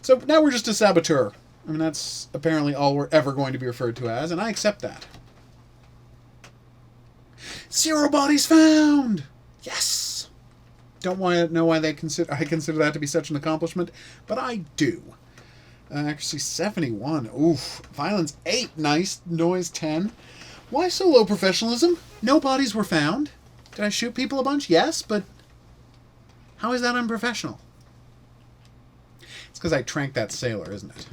[SPEAKER 1] So now we're just a saboteur. I mean, that's apparently all we're ever going to be referred to as, and I accept that. 0 bodies found! Yes! Don't want to know why I consider that to be such an accomplishment, but I do. Accuracy 71. Oof. Violence 8. Nice. Noise 10. Why so low professionalism? No bodies were found. Did I shoot people a bunch? Yes, but how is that unprofessional? It's because I tranked that sailor, isn't it?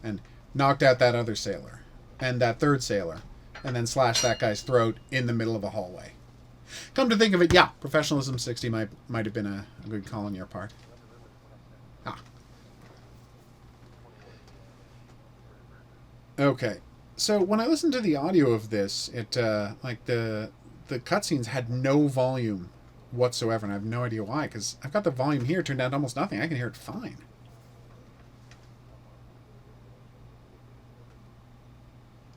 [SPEAKER 1] And knocked out that other sailor. And that third sailor. And then slashed that guy's throat in the middle of a hallway. Come to think of it, yeah, professionalism 60 might have been a good call on your part. Ah. Okay. So when I listened to the audio of this, it like the cutscenes had no volume whatsoever, and I have no idea why, because I've got the volume here turned down to almost nothing. I can hear it fine.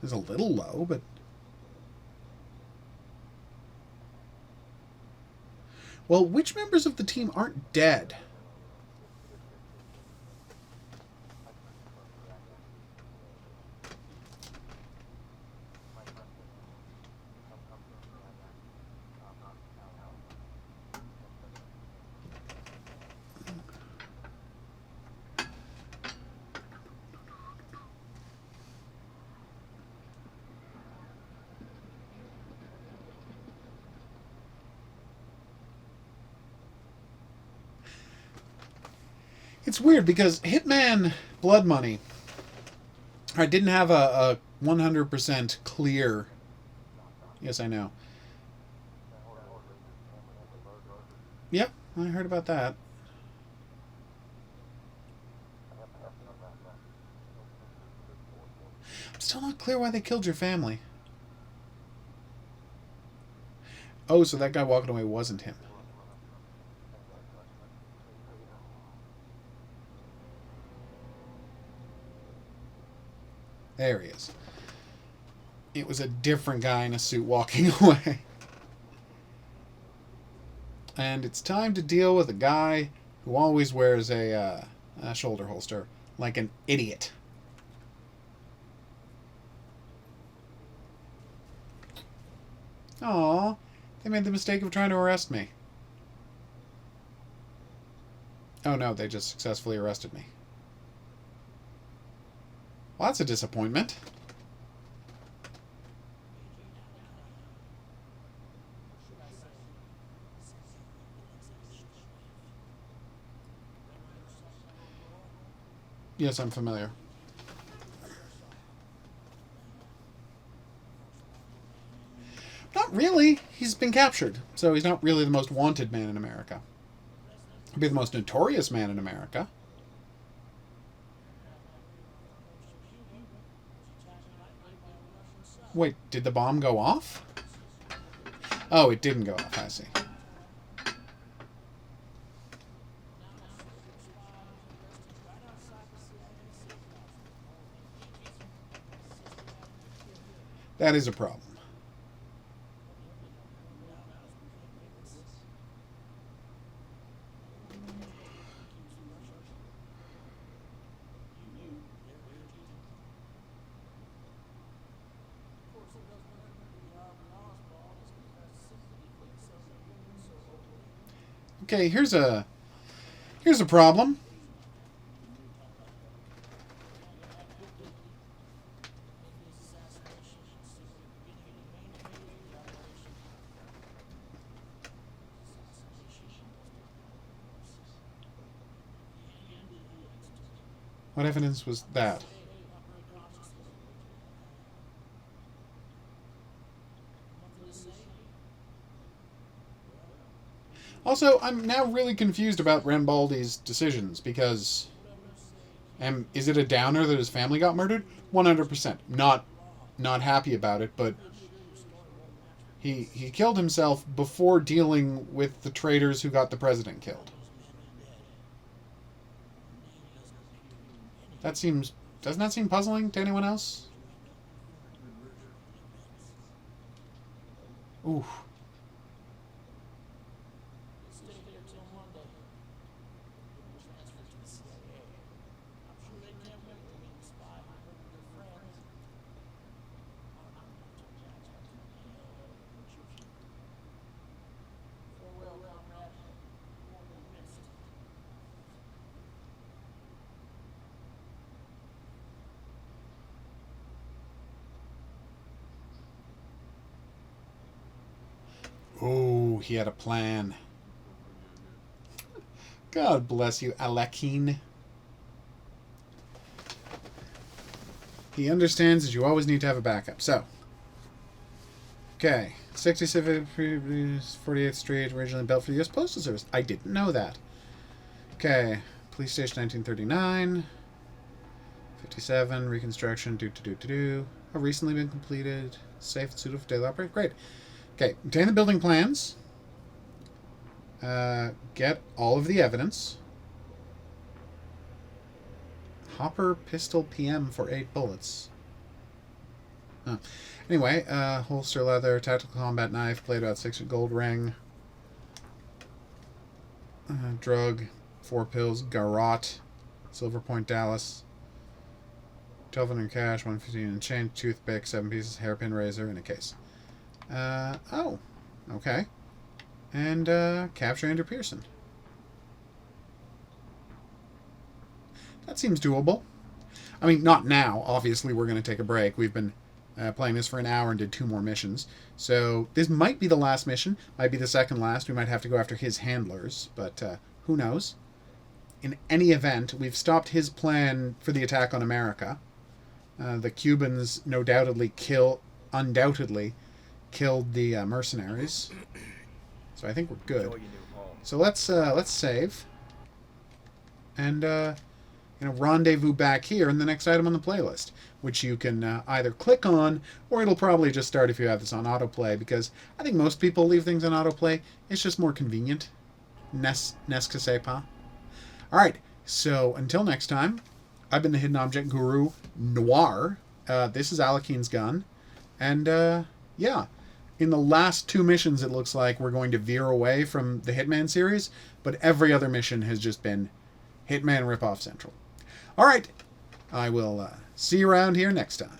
[SPEAKER 1] It's a little low, but... Well, which members of the team aren't dead? It's weird because Hitman Blood Money, I didn't have a 100% clear. Yes, I know. Yep, I heard about that. I'm still not clear why they killed your family. Oh, so that guy walking away wasn't him. There he is. It was a different guy in a suit walking away. And it's time to deal with a guy who always wears a shoulder holster like an idiot. Aww, they made the mistake of trying to arrest me. Oh no, they just successfully arrested me. Well, that's a disappointment. Yes, I'm familiar. Not really. He's been captured, so he's not really the most wanted man in America. He'd be the most notorious man in America. Wait, did the bomb go off? Oh, it didn't go off, I see. That is a problem. Okay, here's a problem. What evidence was that? Also, I'm now really confused about Rambaldi's decisions, because... is it a downer that his family got murdered? 100%. Not happy about it, but... He killed himself before dealing with the traitors who got the president killed. Doesn't that seem puzzling to anyone else? Ooh. Oh, he had a plan. God bless you, Alekhine. He understands that you always need to have a backup. So, okay. 67th 48th Street, originally built for the U.S. Postal Service. I didn't know that. Okay. Police Station 1939. 57, reconstruction, have recently been completed. Safe and suitable for daily operation. Great. Okay, obtain the building plans. Get all of the evidence. Hopper pistol PM for 8 bullets. Anyway, holster leather, tactical combat knife, blade about 6 gold ring. Drug, 4 pills, garrote, Silver Point Dallas. 1200 cash, 115 in change, toothpick, 7 pieces, hairpin razor, in a case. Oh, okay. And, capture Andrew Pearson. That seems doable. I mean, not now. Obviously, we're going to take a break. We've been playing this for an hour and did 2 more missions. So, this might be the last mission. Might be the second last. We might have to go after his handlers, but who knows? in any event, we've stopped his plan for the attack on America. The Cubans undoubtedly killed the mercenaries. So I think we're good. So let's save. And rendezvous back here in the next item on the playlist, which you can either click on, or it'll probably just start if you have this on autoplay, because I think most people leave things on autoplay. It's just more convenient. N'est-ce que pas? Alright, so until next time, I've been the Hidden Object Guru, Noir. This is Alekhine's gun. And, yeah. In the last 2 missions, it looks like we're going to veer away from the Hitman series, but every other mission has just been Hitman Ripoff Central. Alright, I will see you around here next time.